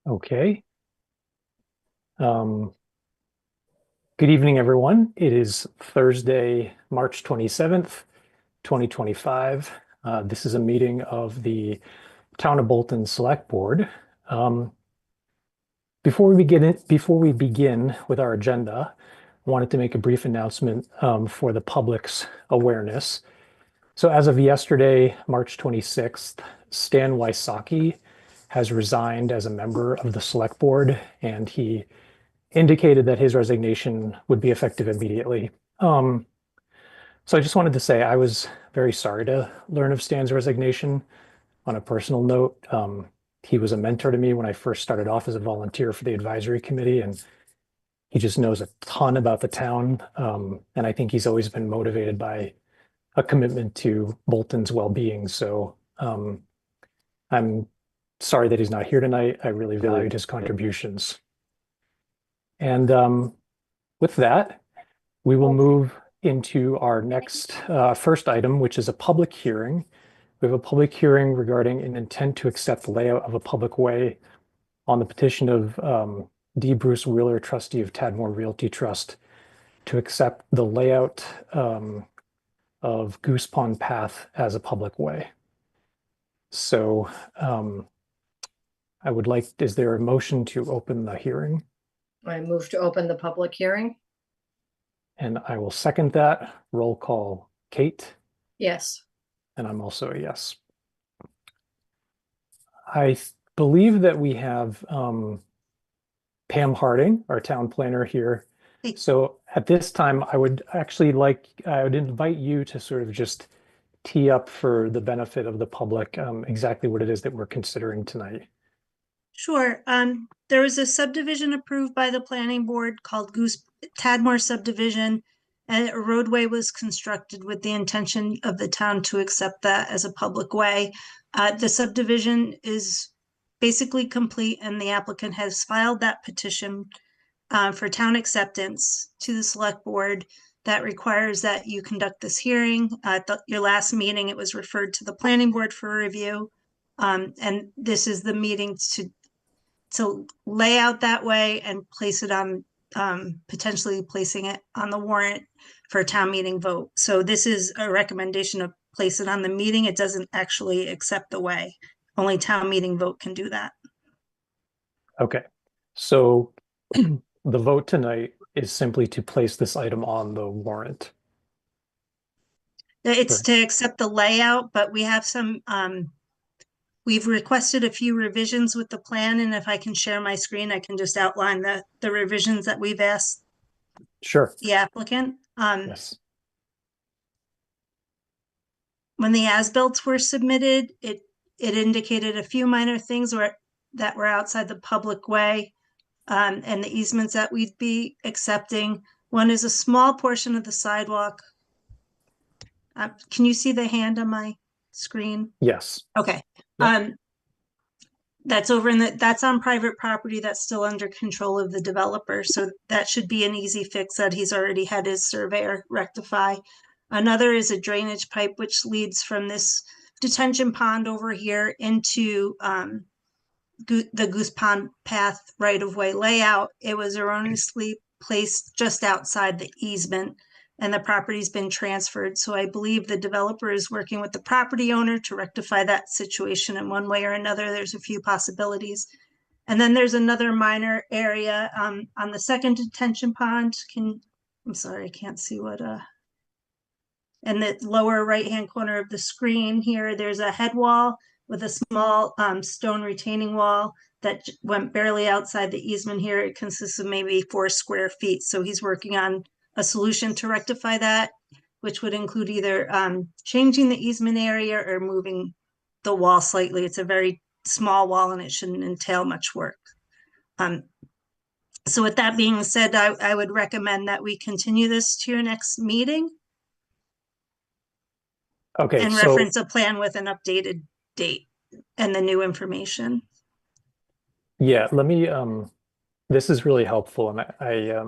Okay. Um, Good evening, everyone. It is Thursday, March 27th, 2025. This is a meeting of the Town of Bolton Select Board. Um, before we begin with our agenda, I wanted to make a brief announcement for the public's awareness. So as of yesterday, March 26th, Stan Wysocki has resigned as a member of the Select Board, and he indicated that his resignation would be effective immediately. Um, so I just wanted to say I was very sorry to learn of Stan's resignation. On a personal note, he was a mentor to me when I first started off as a volunteer for the advisory committee, and he just knows a ton about the town. And I think he's always been motivated by a commitment to Bolton's well-being. So I'm sorry that he's not here tonight. I really valued his contributions. And with that, we will move into our next first item, which is a public hearing. We have a public hearing regarding an intent to accept the layout of a public way on the petition of D. Bruce Wheeler, trustee of Tadmore Realty Trust, to accept the layout of Goose Pond Path as a public way. So is there a motion to open the hearing? I move to open the public hearing. And I will second that. Roll call, Kate. Yes. And I'm also a yes. I believe that we have Pam Harding, our town planner here. Hey. So at this time, I would invite you to sort of just tee up for the benefit of the public exactly what it is that we're considering tonight. Sure. There was a subdivision approved by the planning board called Tadmore subdivision, and a roadway was constructed with the intention of the town to accept that as a public way. The subdivision is basically complete, and the applicant has filed that petition for town acceptance to the select board that requires that you conduct this hearing. At your last meeting, it was referred to the planning board for review. And this is the meeting to lay out that way and place it on, potentially placing it on the warrant for a town meeting vote. So this is a recommendation to place it on the meeting. It doesn't actually accept the way. Only town meeting vote can do that. Okay, so the vote tonight is simply to place this item on the warrant. It's to accept the layout, but we have some, we've requested a few revisions with the plan, and if I can share my screen, I can just outline the revisions that we've asked Sure. the applicant. Yes. When the as-built were submitted, it indicated a few minor things that were outside the public way, and the easements that we'd be accepting. One is a small portion of the sidewalk. Can you see the hand on my screen? Yes. Okay. Yep. That's that's on private property. That's still under control of the developer. So that should be an easy fix that he's already had his surveyor rectify. Another is a drainage pipe, which leads from this detention pond over here into the Goose Pond Path right-of-way layout. It was erroneously placed just outside the easement, and the property's been transferred. So I believe the developer is working with the property owner to rectify that situation in one way or another. There's a few possibilities. And then there's another minor area on the second detention pond. I'm sorry, I can't see what in the lower right-hand corner of the screen here, there's a head wall with a small stone retaining wall that went barely outside the easement here. It consists of maybe 4 square feet. So he's working on a solution to rectify that, which would include either changing the easement area or moving the wall slightly. It's a very small wall and it shouldn't entail much work. So with that being said, I would recommend that we continue this to your next meeting. Okay. And reference a plan with an updated date and the new information. Yeah, let me, this is really helpful. And I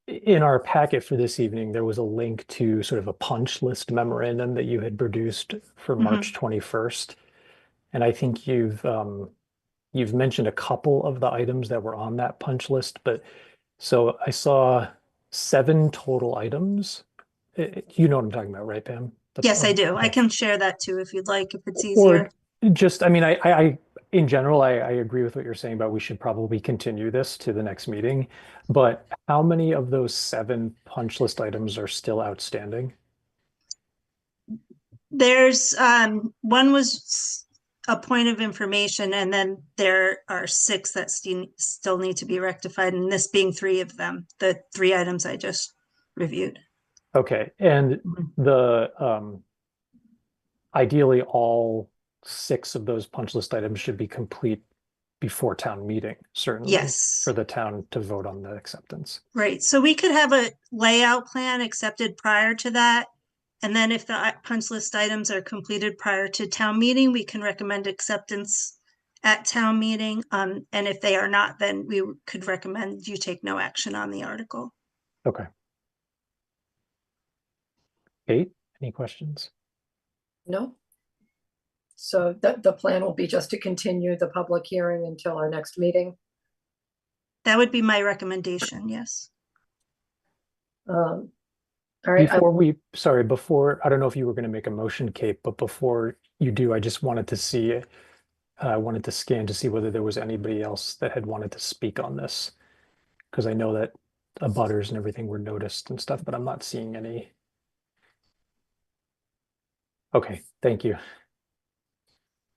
in our packet for this evening, there was a link to sort of a punch list memorandum that you had produced for March 21st. And I think you've you've mentioned a couple of the items that were on that punch list, but so I saw 7 total items. You know what I'm talking about, right, Pam? Yes, I do. I Okay. can share that too if you'd like, if it's Or easier. just, I mean, in general, I agree with what you're saying about we should probably continue this to the next meeting. But how many of those 7 punch list items are still outstanding? There's one was a point of information, and then there are 6 that still need to be rectified, and this being 3 of them, the 3 items I just reviewed. Okay, and the ideally all 6 of those punch list items should be complete before town meeting, certainly, Yes. for the town to vote on the acceptance. Right, so we could have a layout plan accepted prior to that. And then if the punch list items are completed prior to town meeting, we can recommend acceptance at town meeting. And if they are not, then we could recommend you take no action on the article. Okay. Kate, any questions? No? So the plan will be just to continue the public hearing until our next meeting. That would be my recommendation, yes. All right, Before, I don't know if you were going to make a motion, Kate, but before you do, I just wanted to see, I wanted to scan to see whether there was anybody else that had wanted to speak on this. Because I know that abutters and everything were noticed and stuff, but I'm not seeing any. Okay, thank you.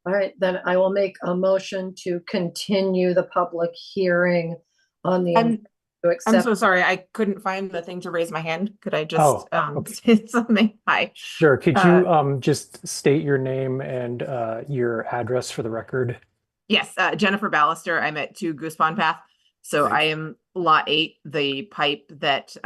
all right, then I will make a motion to continue the public hearing on the I'm to accept. so sorry, I couldn't find the thing to raise my hand. Could I Oh, just okay. say something? Hi. Sure. Could you just state your name and your address for the record? Yes, Jennifer Ballister. I'm at 2 Goose Pond Path. So Great. I am lot 8, the pipe that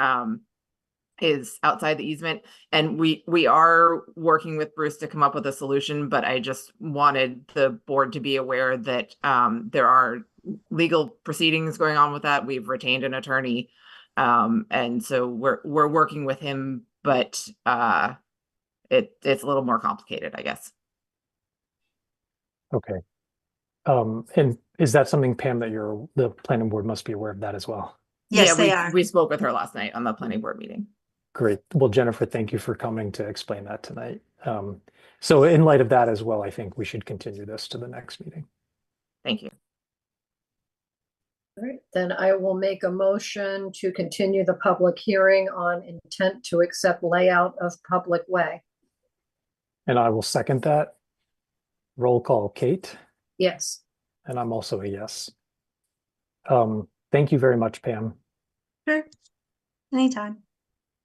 is outside the easement. And we are working with Bruce to come up with a solution, but I just wanted the board to be aware that there are legal proceedings going on with that. We've retained an attorney. And so we're working with him, but it's a little more complicated, I guess. Okay. And is that something, Pam, that the planning board must be aware of that as well? Yes, Yeah, they are. we spoke with her last night on the planning board meeting. Great. Well, Jennifer, thank you for coming to explain that tonight. So in light of that as well, I think we should continue this to the next meeting. Thank you. All right, then I will make a motion to continue the public hearing on intent to accept layout of public way. And I will second that. Roll call, Kate, Yes, and I'm also a yes. Thank you very much, Pam. Sure. Anytime.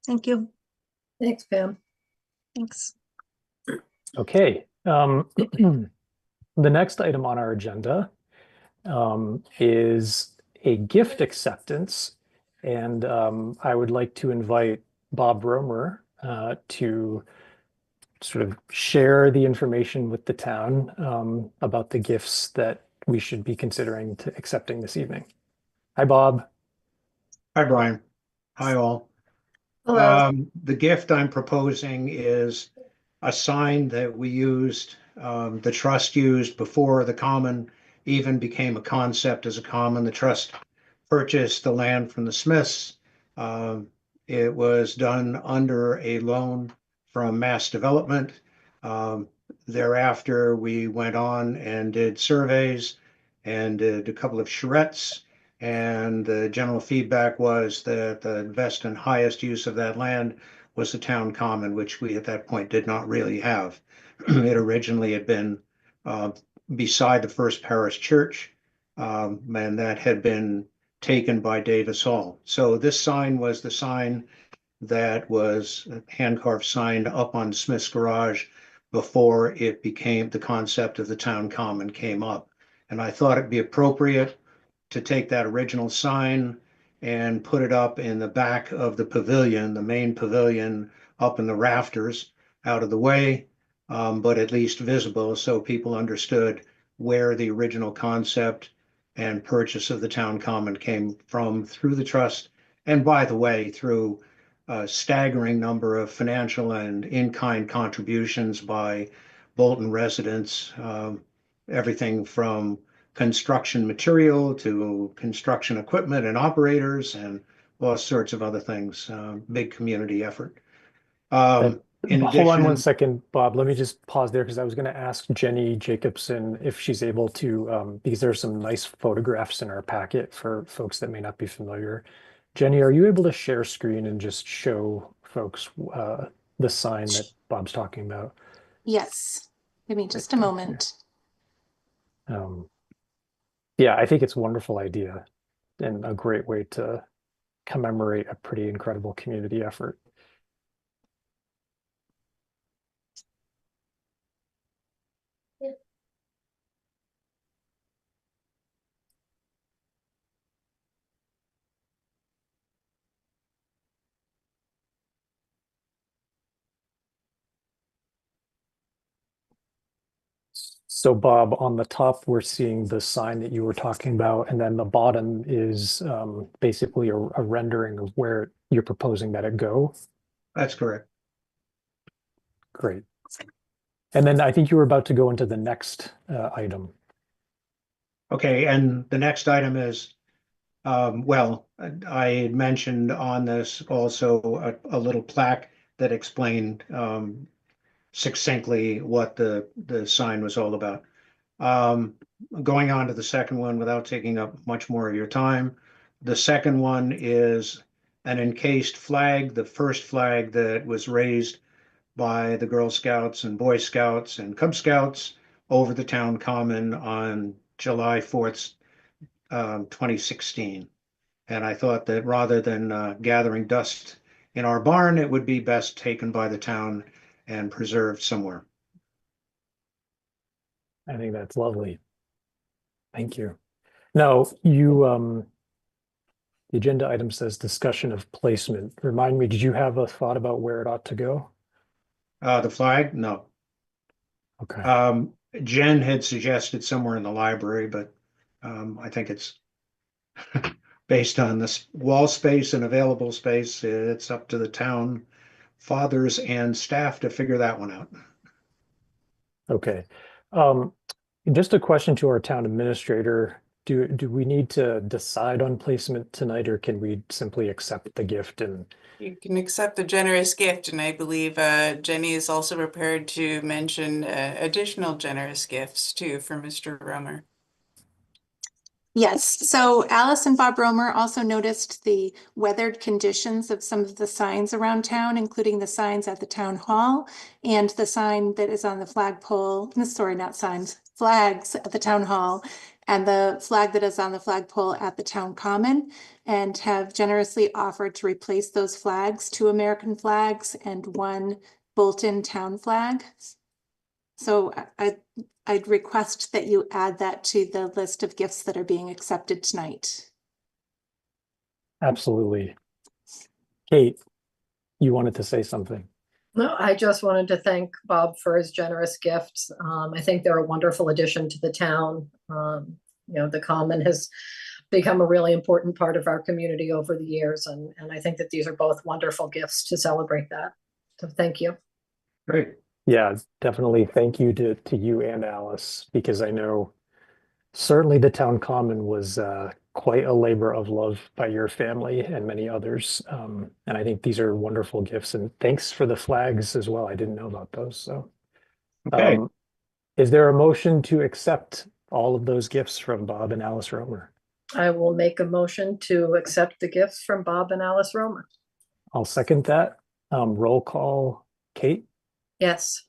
Thank you. thanks, Pam. Thanks. Okay. The next item on our agenda is a gift acceptance. And I would like to invite Bob Romer to sort of share the information with the town about the gifts that we should be considering to accepting this evening. Hi, Bob. Hi, Brian. Hi, all. Hello. The gift I'm proposing is a sign that we used, the trust used before the common even became a concept as a common. The trust purchased the land from the Smiths. It was done under a loan from Mass Development. Thereafter, we went on and did surveys and did a couple of charrettes. And the general feedback was that the best and highest use of that land was the town common, which we at that point did not really have. It originally had been beside the First Parish Church, and that had been taken by Davis Hall. So this sign was the sign that was hand-carved sign up on Smith's garage before it became the concept of the town common came up. And I thought it'd be appropriate to take that original sign and put it up in the back of the pavilion, the main pavilion, up in the rafters, out of the way, but at least visible so people understood where the original concept and purchase of the town common came from through the trust. And by the way, through a staggering number of financial and in-kind contributions by Bolton residents, everything from construction material to construction equipment and operators and all sorts of other things. Big community effort. In Hold on one addition, second, Bob. Let me just pause there because I was going to ask Jenny Jacobson if she's able to, because there's some nice photographs in our packet for folks that may not be familiar. Jenny, are you able to share screen and just show folks the sign that Bob's talking about? Yes, give me just a Right, moment. Yeah, I think it's a wonderful idea and a great way to commemorate a pretty incredible community effort. So Bob, on the top, we're seeing the sign that you were talking about, and then the bottom is basically a rendering of where you're proposing that it go. that's correct. Great. And then I think you were about to go into the next item. Okay, and the next item is, well, I had mentioned on this also a little plaque that explained succinctly what the sign was all about. Going on to the second one without taking up much more of your time. The second one is an encased flag, the first flag that was raised by the Girl Scouts and Boy Scouts and Cub Scouts over the town common on July 4th, 2016. And I thought that rather than gathering dust in our barn, it would be best taken by the town and preserved somewhere. I think that's lovely. Thank you. Now, you, the agenda item says discussion of placement. Remind me, did you have a thought about where it ought to go? The flag? No. Okay. Jen had suggested somewhere in the library, but I think it's based on this wall space and available space. It's up to the town fathers and staff to figure that one out. Okay. Um, just a question to our town administrator. Do we need to decide on placement tonight, or can we simply accept the gift and You can accept the generous gift, and I believe Jenny is also prepared to mention additional generous gifts too for Mr. Romer. Yes, so Alice and Bob Romer also noticed the weathered conditions of some of the signs around town, including the signs at the town hall and the sign that is on the flagpole, sorry, not signs, flags at the town hall, and the flag that is on the flagpole at the town common, and have generously offered to replace those flags, 2 American flags and 1 Bolton town flag. So I'd request that you add that to the list of gifts that are being accepted tonight. absolutely? Kate, you wanted to say something. No, I just wanted to thank Bob for his generous gifts. I think they're a wonderful addition to the town. The common has become a really important part of our community over the years, and I think that these are both wonderful gifts to celebrate that. So thank you. Great. Yeah, definitely thank you to you and Alice, because I know certainly the town common was quite a labor of love by your family and many others. And I think these are wonderful gifts. And thanks for the flags as well. I didn't know about those. So, Okay. Is there a motion to accept all of those gifts from Bob and Alice Romer? I will make a motion to accept the gifts from Bob and Alice Romer. I'll second that. Roll call, Kate, Yes.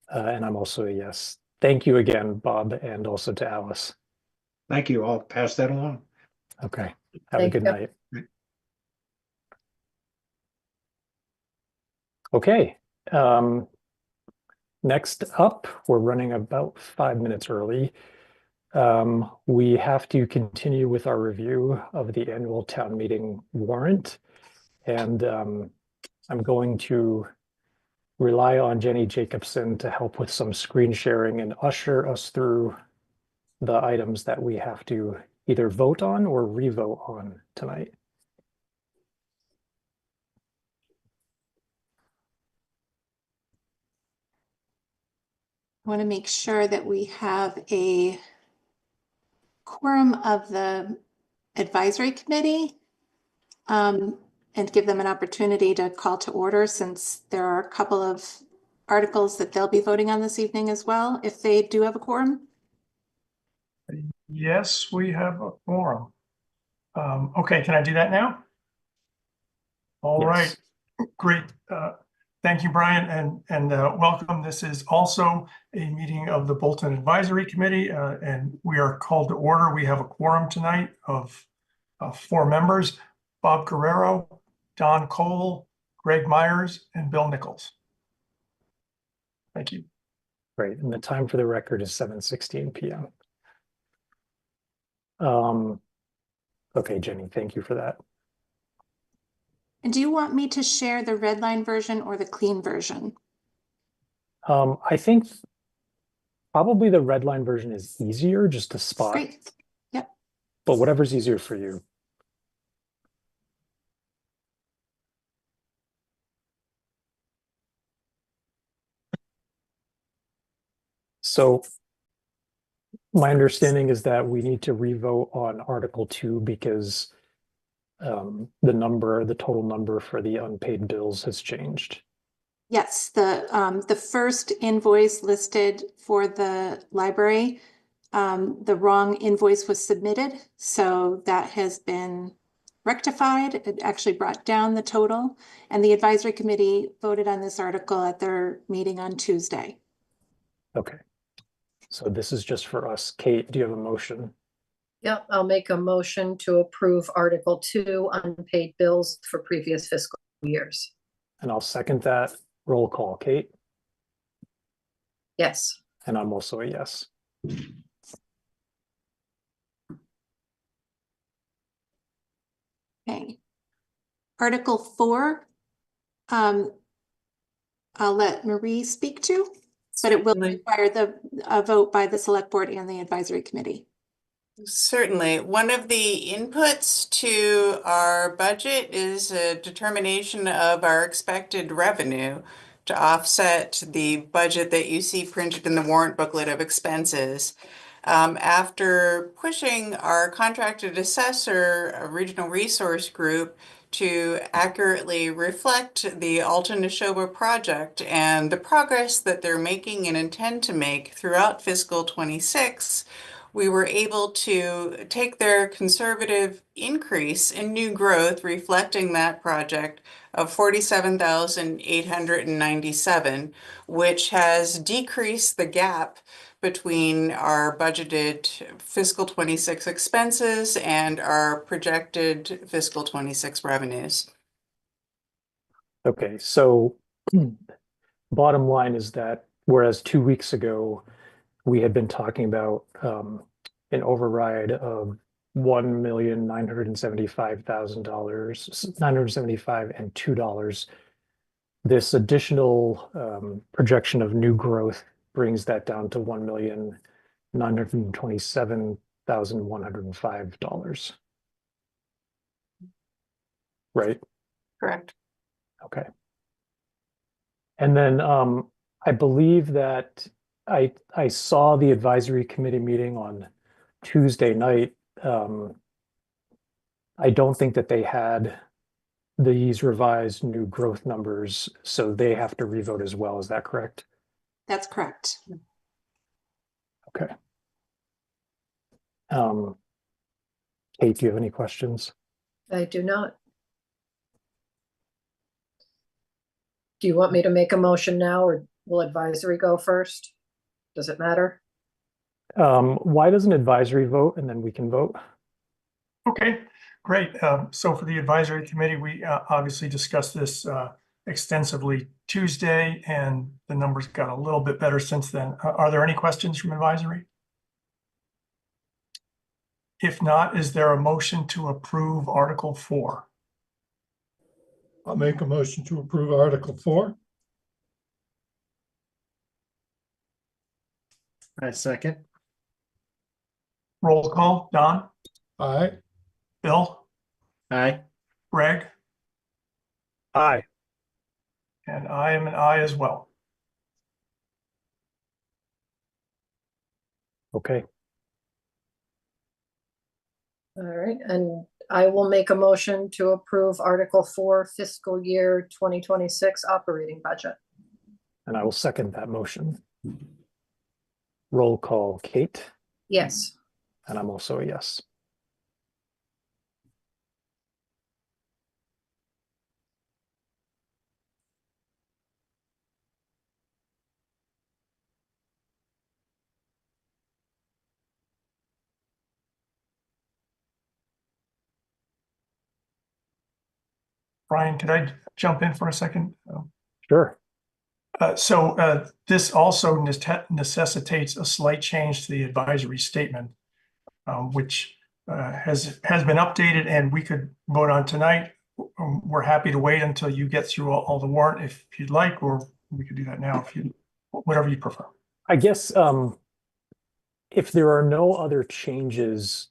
and I'm also a yes. Thank you again, Bob, and also to Alice. Thank you. I'll pass that along. Okay. Have a Thank good you. night. Okay. Next up, we're running about 5 minutes early. We have to continue with our review of the annual town meeting warrant. And I'm going to rely on Jenny Jacobson to help with some screen sharing and usher us through the items that we have to either vote on or re-vote on tonight. I want to make sure that we have a quorum of the advisory committee and give them an opportunity to call to order, since there are a couple of articles that they'll be voting on this evening as well, if they do have a quorum. Yes, we have a quorum. Okay, can I do that now? All right, Yes. great. Thank you, Brian, and welcome. This is also a meeting of the Bolton Advisory Committee, and we are called to order. We have a quorum tonight of 4 members: Bob Guerrero, Don Cole, Greg Myers, and Bill Nichols. Thank you. Great. And the time for the record is 7:16 p.m. Okay, Jenny, thank you for that. And do you want me to share the red line version or the clean version? I think probably the red line version is easier just to spot, Great. Yep. but whatever's easier for you. So my understanding is that we need to revote on Article 2 because the total number for the unpaid bills has changed. Yes, the first invoice listed for the library, the wrong invoice was submitted, so that has been rectified. It actually brought down the total, and the advisory committee voted on this article at their meeting on Tuesday. Okay. So this is just for us. Kate, do you have a motion? Yep, I'll make a motion to approve Article 2, unpaid bills for previous fiscal years. And I'll second that. Roll call, Kate. Yes. And I'm also a yes. Okay. Article 4, I'll let Marie speak to, but it will require a vote by the select board and the advisory committee. Certainly. One of the inputs to our budget is a determination of our expected revenue to offset the budget that you see printed in the warrant booklet of expenses. After pushing our contracted assessor, a regional resource group, to accurately reflect the Alton Neshoba project and the progress that they're making and intend to make throughout fiscal 26, we were able to take their conservative increase in new growth, reflecting that project, of 47,897, which has decreased the gap between our budgeted fiscal 26 expenses and our projected fiscal 26 revenues. Okay, so bottom line is that whereas 2 weeks ago, we had been talking about an override of $1,975,000, $975 and $2. This additional projection of new growth brings that down to $1,927,105. Right? Correct. Okay. And then I believe that I saw the advisory committee meeting on Tuesday night. I don't think that they had these revised new growth numbers, so they have to revote as well. Is that correct? That's correct. Okay. Kate, do you have any questions? I do not. Do you want me to make a motion now, or will advisory go first? Does it matter? Why doesn't advisory vote and then we can vote? Okay, great. So for the advisory committee, we obviously discussed this extensively Tuesday, and the numbers got a little bit better since then. Are there any questions from advisory? If not, is there a motion to approve Article 4? I'll make a motion to approve Article 4. I second. Roll call, Don, Aye. Bill, Aye. Greg, Aye. and I am an aye as well. Okay. All right, and I will make a motion to approve Article 4 fiscal year 2026 operating budget. And I will second that motion. Roll call, Kate, Yes. and I'm also a yes. Brian, could I jump in for a second? Sure. So this also necessitates a slight change to the advisory statement, which has been updated and we could vote on tonight. We're happy to wait until you get through all the warrant if you'd like, or we could do that now if you, whatever you prefer. I guess if there are no other changes,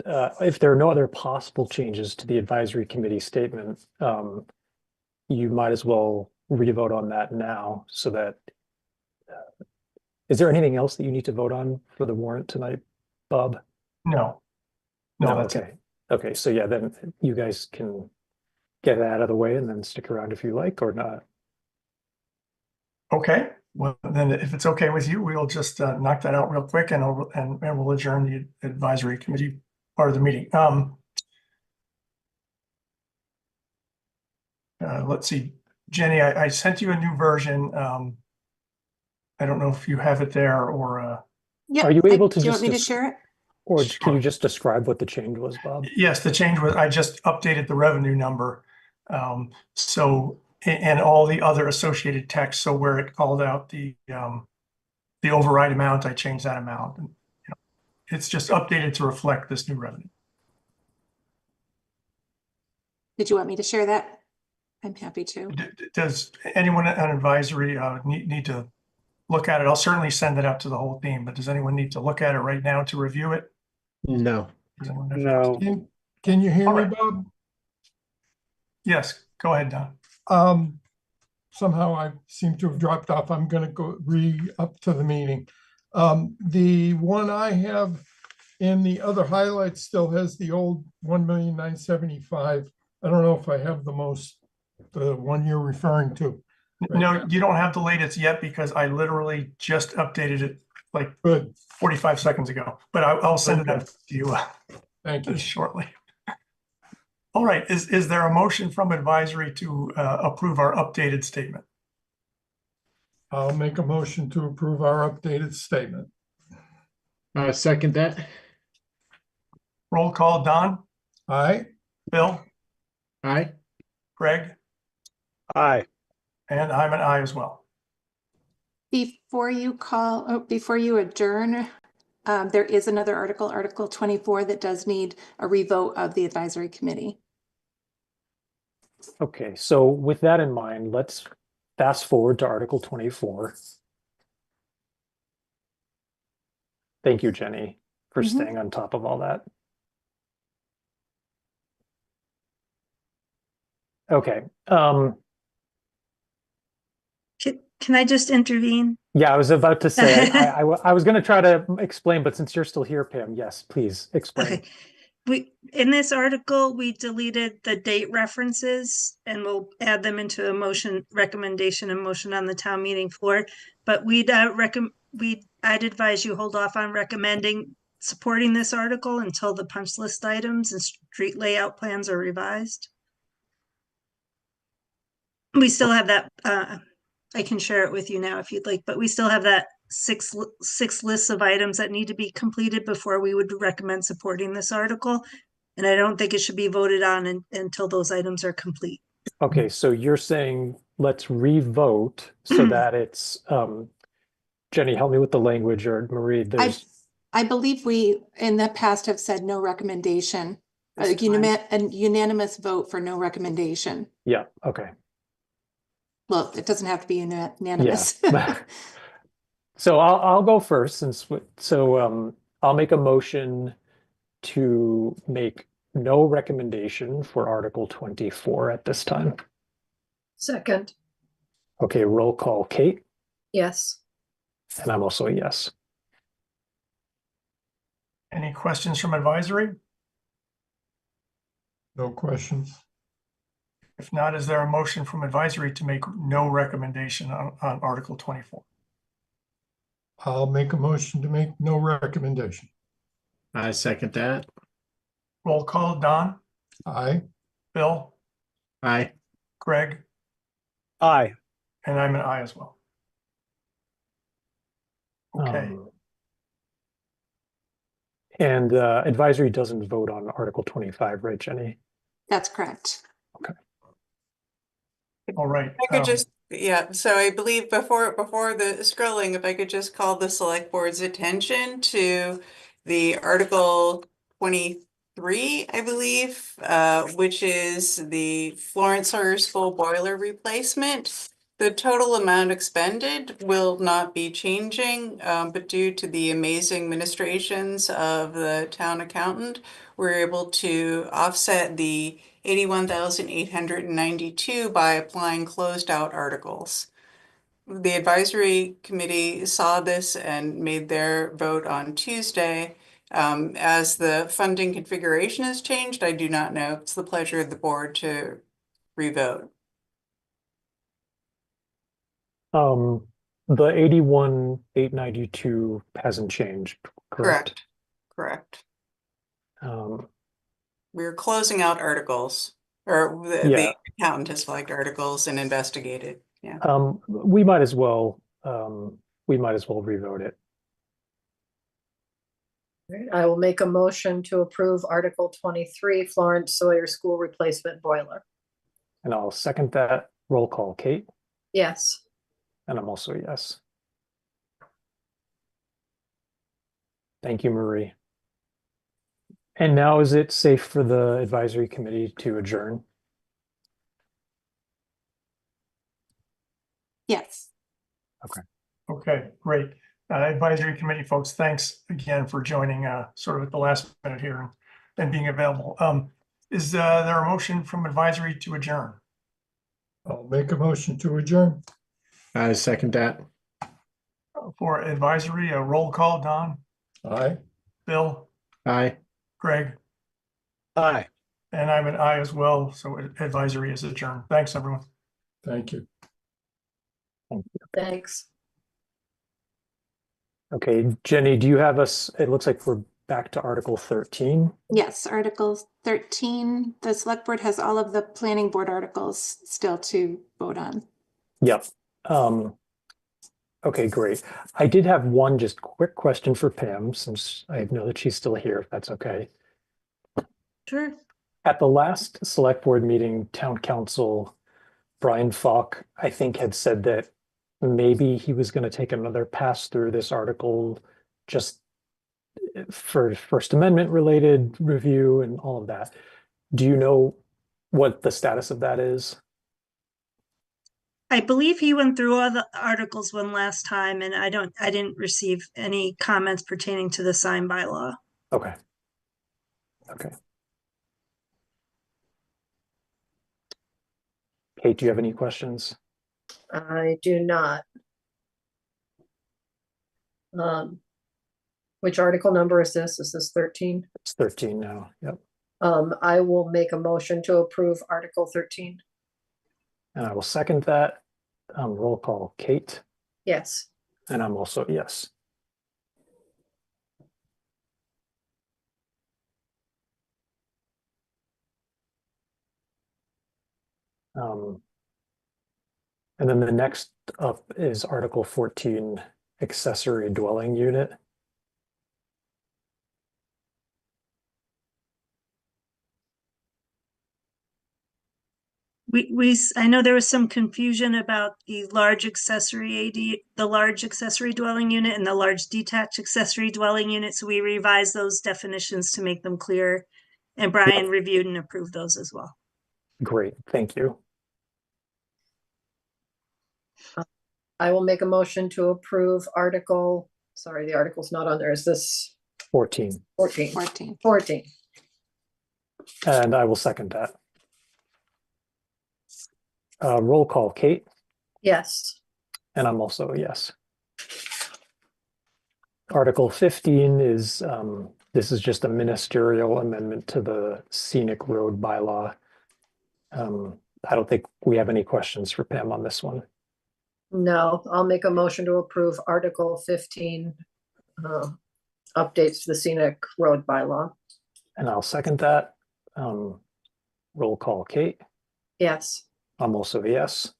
if there are no other possible changes to the advisory committee statement, you might as well re-vote on that now so that, is there anything else that you need to vote on for the warrant tonight, Bob? No, that's it. Okay. Okay, so yeah, then you guys can get it out of the way and then stick around if you like or not. Okay, well, then if it's okay with you, we'll just knock that out real quick and we'll adjourn the advisory committee part of the meeting. Let's see, Jenny, I sent you a new version. I don't know if you have it there or Yeah. Are you able to Do you just want me to share it? or Sure. can you just describe what the change was, Bob? yes, the change was I just updated the revenue number. And all the other associated text. So where it called out the override amount, I changed that amount. And, it's just updated to reflect this new revenue. Did you want me to share that? I'm happy to. Does anyone on advisory need to look at it? I'll certainly send it out to the whole team, but does anyone need to look at it right now to review it? No. Does anyone have- No. Can you hear All me, right. Bob? Yes, go ahead, Don. Somehow I seem to have dropped off. I'm gonna go up to the meeting. The one I have in the other highlights still has the old 1,975,000. I don't know if I have the one you're referring to. No, you don't have the latest yet because I literally just updated it like Good, 45 seconds ago, but I'll send it out to you thank you. shortly. All right, is there a motion from advisory to approve our updated statement? I'll make a motion to approve our updated statement. Second that. Roll call, Don, Aye, Bill, Aye. Greg, aye. and I'm an aye as well. Before you adjourn, there is another article, Article 24, that does need a revote of the advisory committee. Okay, so with that in mind, let's fast forward to Article 24. Thank you, Jenny, for staying on top of all that. Okay, Can I just intervene? yeah, I was about to say, I was going to try to explain, but since you're still here, Pam, yes, please explain. Okay. In this article, we deleted the date references and we'll add them into a motion, recommendation and motion on the town meeting floor. But I'd advise you hold off on recommending supporting this article until the punch list items and street layout plans are revised. We still have that, I can share it with you now if you'd like, but we still have that six lists of items that need to be completed before we would recommend supporting this article. And I don't think it should be voted on until those items are complete. Okay, so you're saying let's re-vote so that it's, Jenny, help me with the language, or Marie, I believe we, in the past, have said no recommendation. A unanimous vote for no recommendation. yeah, okay. Well, it doesn't have to be unanimous. Yeah. So I'll go first I'll make a motion to make no recommendation for Article 24 at this time. Second, Okay, roll call, Kate, yes. and I'm also a yes. Any questions from advisory? No questions. If not, is there a motion from advisory to make no recommendation on Article 24? I'll make a motion to make no recommendation. I second that. Roll call, Don, Aye. Bill, Aye. Greg, Aye. and I'm an aye as well. Okay, And advisory doesn't vote on Article 25, right, Jenny? That's correct. all right. I could just, yeah, so I believe before the scrolling, if I could just call the select board's attention to the Article 23, I believe, which is the Florence Sawyer School boiler replacement. The total amount expended will not be changing, but due to the amazing ministrations of the town accountant, we're able to offset the 81,892 by applying closed out articles. The advisory committee saw this and made their vote on Tuesday. As the funding configuration has changed, I do not know. It's the pleasure of the board to revote. The 81,892 hasn't changed, correct? Correct. Um, We're closing out articles, or Yeah. the accountant has flagged articles and investigated. Yeah. we might as well revote it. I will make a motion to approve Article 23, Florence Sawyer School Replacement Boiler. And I'll second that. Roll call, Kate, Yes. and I'm also a yes. Thank you, Marie. And now is it safe for the advisory committee to adjourn? Yes. Okay, great. Advisory committee folks, thanks again for joining sort of at the last minute here and being available. Is there a motion from advisory to adjourn? I'll make a motion to adjourn. I second that. For advisory, a roll call, Don, Aye. Bill, Aye. Greg, Aye. and I'm an aye as well, so advisory is adjourned. Thanks, everyone. Thank you. Thanks. Okay, Jenny, do you have us? It looks like we're back to Article 13. Yes, Article 13, the select board has all of the planning board articles still to vote on. Yep. Okay, great. I did have one just quick question for Pam, since I know that she's still here, if that's okay. Sure. At the last select board meeting, town council Brian Falk, I think, had said that maybe he was going to take another pass through this article just for First Amendment related review and all of that. Do you know what the status of that is? I believe he went through all the articles one last time, and I didn't receive any comments pertaining to the sign bylaw. Okay. Okay. Kate, do you have any questions? I do not. Which article number is this? Is this 13? It's 13 now. Yep. I will make a motion to approve Article 13. And I will second that. Roll call, Kate, Yes. and I'm also a yes. And then the next up is Article 14, accessory dwelling unit. I know there was some confusion about the large accessory the large accessory dwelling unit and the large detached accessory dwelling unit. So we revised those definitions to make them clear. And Brian reviewed and approved those as well. Great, thank you. I will make a motion to approve Article, sorry, the article's not on there. Is this 14, 14? 14. 14. and I will second that. Roll call, Kate, Yes. and I'm also a yes. Article 15 is This is just a ministerial amendment to the scenic road bylaw. I don't think we have any questions for Pam on this one. No, I'll make a motion to approve Article 15, updates to the scenic road bylaw. And I'll second that. Roll call, Kate. Yes. I'm also a yes.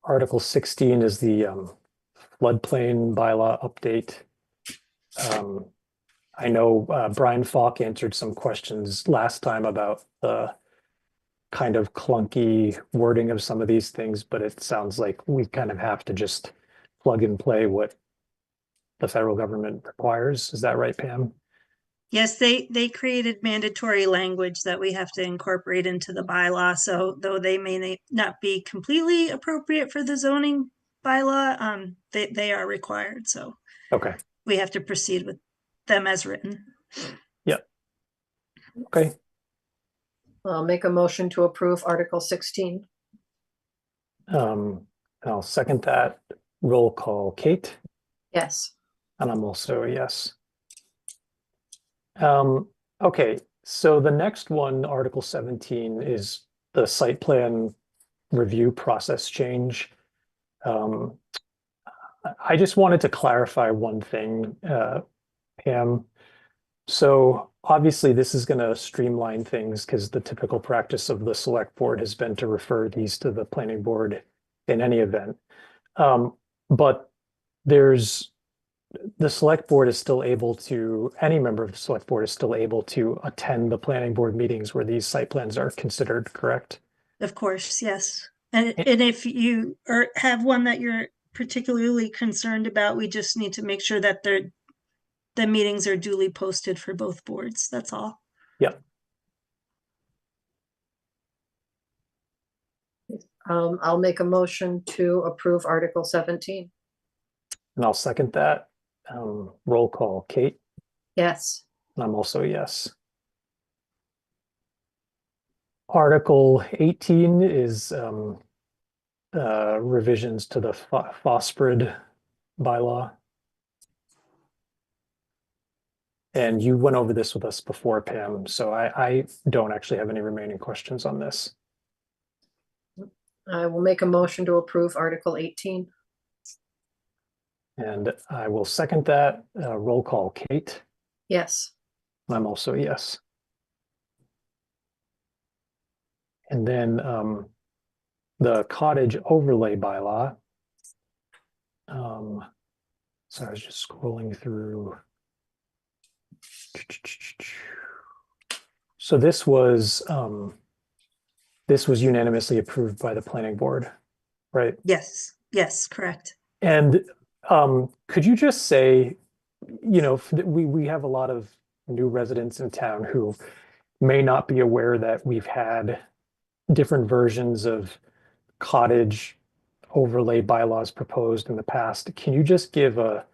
Article 16 is the floodplain bylaw update. I know Brian Falk answered some questions last time about the kind of clunky wording of some of these things, but it sounds like we kind of have to just plug and play what the federal government requires. Is that right, Pam? Yes, they created mandatory language that we have to incorporate into the bylaw. So though they may not be completely appropriate for the zoning bylaw, they are required. So Okay. we have to proceed with them as written. Yep. Okay. I'll make a motion to approve Article 16. I'll second that. Roll call, Kate. Yes. And I'm also a yes. Okay, so the next one, Article 17, is the site plan review process change. I just wanted to clarify one thing, Pam. So obviously this is going to streamline things because the typical practice of the select board has been to refer these to the planning board in any event. But the select board is still able to, any member of the select board is still able to attend the planning board meetings where these site plans are considered, correct? Of course, yes. And if you have one that you're particularly concerned about, we just need to make sure that the meetings are duly posted for both boards. That's all. Yep. I'll make a motion to approve Article 17. And I'll second that. Roll call, Kate. Yes. And I'm also a yes. Article 18 is revisions to the Phosphorid bylaw. And you went over this with us before, Pam, so I don't actually have any remaining questions on this. I will make a motion to approve Article 18. And I will second that. Roll call, Kate. Yes. I'm also a yes. And then the cottage overlay bylaw. So I was just scrolling through. So this was unanimously approved by the planning board, right? Yes, yes, correct. And could you just say, you know, we have a lot of new residents in town who may not be aware that we've had different versions of cottage overlay bylaws proposed in the past. Can you just give a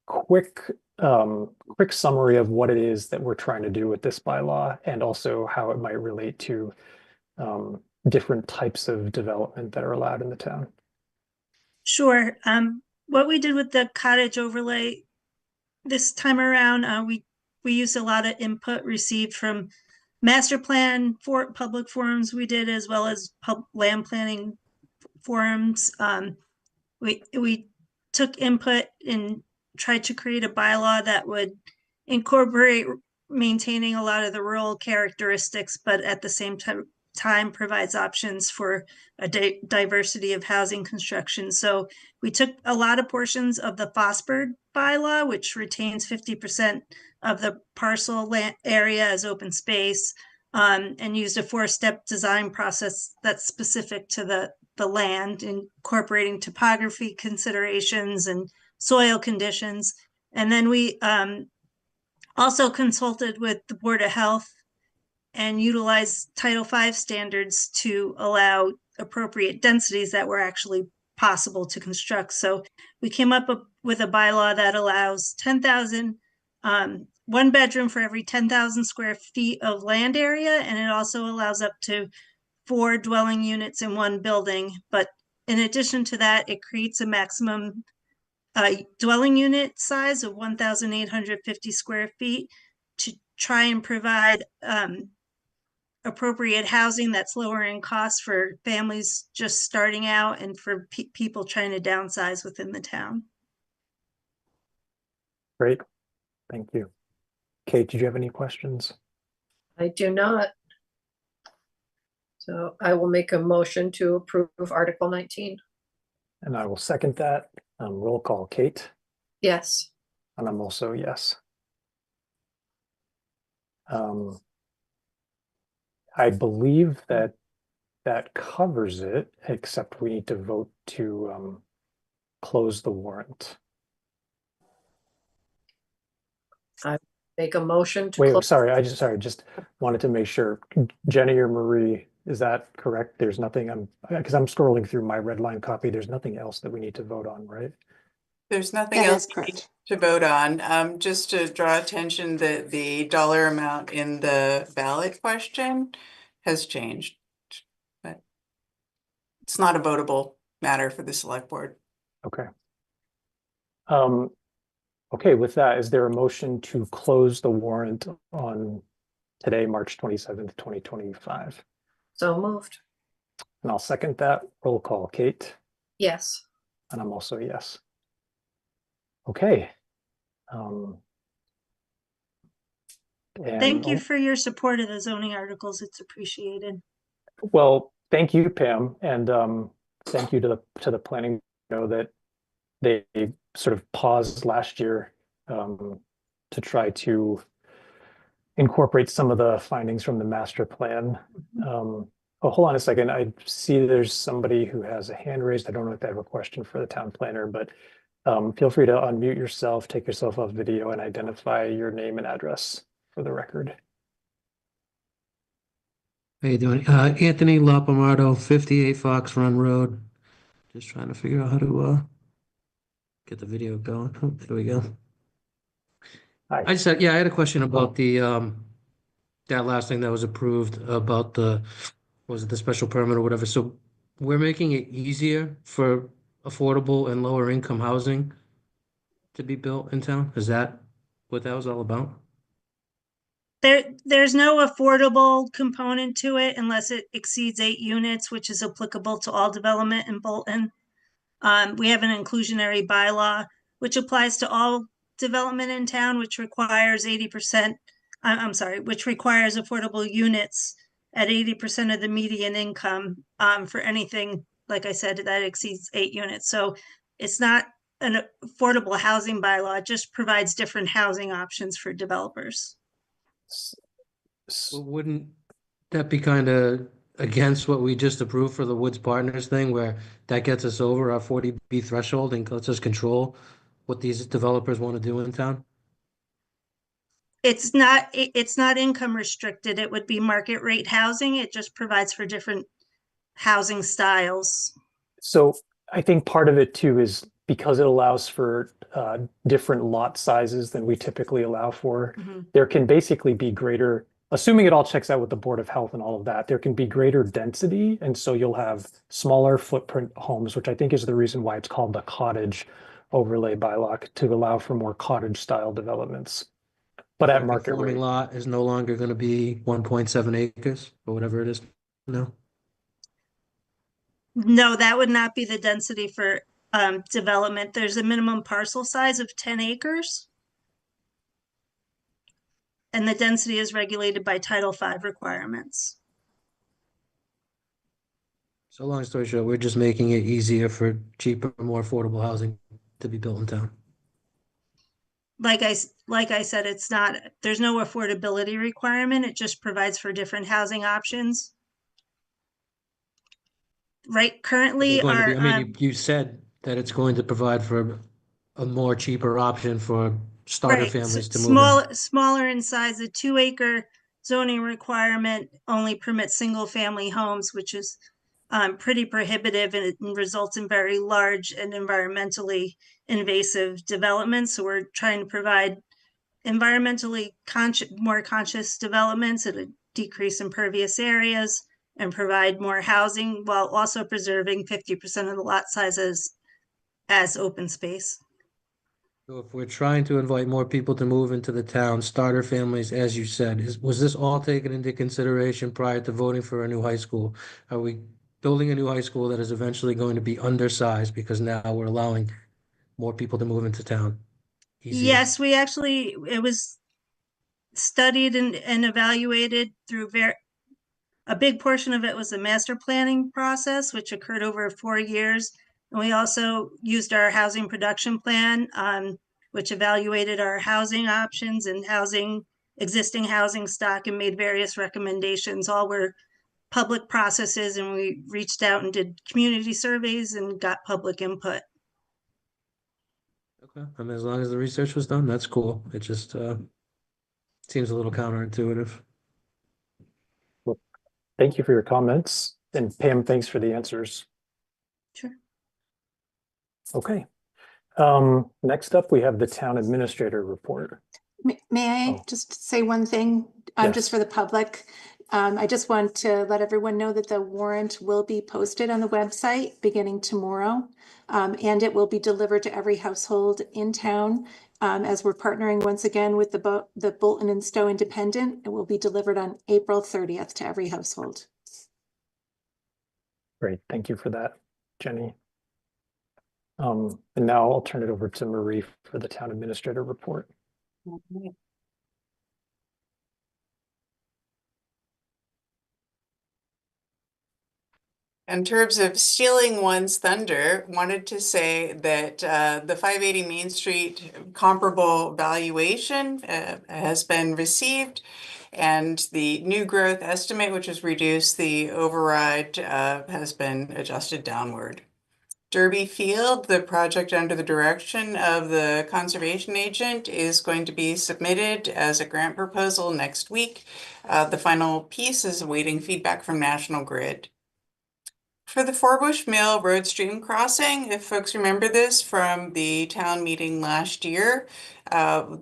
quick summary of what it is that we're trying to do with this bylaw and also how it might relate to different types of development that are allowed in the town? Sure. What we did with the cottage overlay this time around, we used a lot of input received from master plan for public forums we did, as well as land planning forums. We took input and tried to create a bylaw that would incorporate maintaining a lot of the rural characteristics, but at the same time provides options for a diversity of housing construction. So we took a lot of portions of the Phosphorid bylaw, which retains 50% of the parcel land area as open space, and used a 4-step design process that's specific to the land, incorporating topography considerations and soil conditions. And then we also consulted with the Board of Health and utilized Title V standards to allow appropriate densities that were actually possible to construct. So we came up with a bylaw that allows 10,000, one bedroom for every 10,000 square feet of land area, and it also allows up to 4 dwelling units in one building. But in addition to that, it creates a maximum dwelling unit size of 1,850 square feet to try and provide appropriate housing that's lower in cost for families just starting out and for people trying to downsize within the town. Great. Thank you. Kate, did you have any questions? I do not. So I will make a motion to approve Article 19. And I will second that. Roll call, Kate, Yes. and I'm also yes. I believe that that covers it, except we need to vote to close the warrant. Make a motion to Wait, close. sorry, just wanted to make sure. Jenny or Marie, is that correct? There's nothing, because I'm scrolling through my red line copy. There's nothing else that we need to vote on, right? There's nothing That else is correct. to vote on. Just to draw attention that the dollar amount in the ballot question has changed. But it's not a votable matter for the select board. Okay. Okay, with that, is there a motion to close the warrant on today, March 27th, 2025? So moved. And I'll second that. Roll call, Kate, Yes. and I'm also yes. Okay. Thank you And- for your support of the zoning articles. It's appreciated. Well, thank you, Pam, and thank you to the planning, that they sort of paused last year to try to incorporate some of the findings from the master plan. Oh, hold on a second. I see there's somebody who has a hand raised. I don't know if they have a question for the town planner, but feel free to unmute yourself, take yourself off video, and identify your name and address for the record. How you doing? Anthony Lapomardo, 58 Fox Run Road. Just trying to figure out how to get the video going. Oh, there we go. Hi. I had a question about the that last thing that was approved about was it the special permit or whatever? So we're making it easier for affordable and lower income housing to be built in town? Is that what that was all about? There's no affordable component to it unless it exceeds 8 units, which is applicable to all development in Bolton. We have an inclusionary bylaw, which applies to all development in town, which requires 80%, which requires affordable units at 80% of the median income for anything, like I said, that exceeds 8 units. So it's not an affordable housing bylaw, it just provides different housing options for developers. Well, wouldn't that be kind of against what we just approved for the Woods Partners thing, where that gets us over our 40B threshold and lets us control what these developers want to do in town? It's not income restricted. It would be market rate housing. It just provides for different housing styles. So I think part of it too is because it allows for different lot sizes than we typically allow for. There can basically be greater, assuming it all checks out with the Board of Health and all of that, there can be greater density. And so you'll have smaller footprint homes, which I think is the reason why it's called the cottage overlay bylaw, to allow for more cottage style developments. But at market Conforming rate. lot is no longer going to be 1.7 acres or whatever it is. No. No, that would not be the density for development. There's a minimum parcel size of 10 acres. And the density is regulated by Title V requirements. So long story short, we're just making it easier for cheaper, more affordable housing to be built in town. Like I said, there's no affordability requirement. It just provides for different housing options. Right, currently You said that it's going to provide for a more cheaper option for starter families to move in. Smaller in size. A 2-acre zoning requirement only permits single family homes, which is pretty prohibitive, and it results in very large and environmentally invasive developments. So we're trying to provide environmentally more conscious developments at a decrease impervious areas and provide more housing while also preserving 50% of the lot sizes as open space. So if we're trying to invite more people to move into the town, starter families, as you said, was this all taken into consideration prior to voting for a new high school? Are we building a new high school that is eventually going to be undersized because now we're allowing more people to move into town? Easier. Yes, we actually, it was studied and evaluated through a big portion of it was the master planning process, which occurred over 4 years. And we also used our housing production plan, which evaluated our housing options and existing housing stock and made various recommendations. All were public processes, and we reached out and did community surveys and got public input. Okay, I mean, as long as the research was done, that's cool. It just seems a little counterintuitive. Thank you for your comments. And Pam, thanks for the answers. Sure. Okay. Next up, we have the town administrator report. May I Oh. just say one thing, Yes. just for the public? I just want to let everyone know that the warrant will be posted on the website beginning tomorrow. And it will be delivered to every household in town. As we're partnering once again with the Bolton and Stowe Independent, it will be delivered on April 30th to every household. Great. Thank you for that, Jenny. And now I'll turn it over to Marie for the town administrator report. In terms of stealing one's thunder, wanted to say that the 580 Main Street comparable valuation has been received, and the new growth estimate, which has reduced the override, has been adjusted downward. Derby Field, the project under the direction of the conservation agent, is going to be submitted as a grant proposal next week. The final piece is awaiting feedback from National Grid. For the Forbush Mill Road Stream Crossing, if folks remember this from the town meeting last year,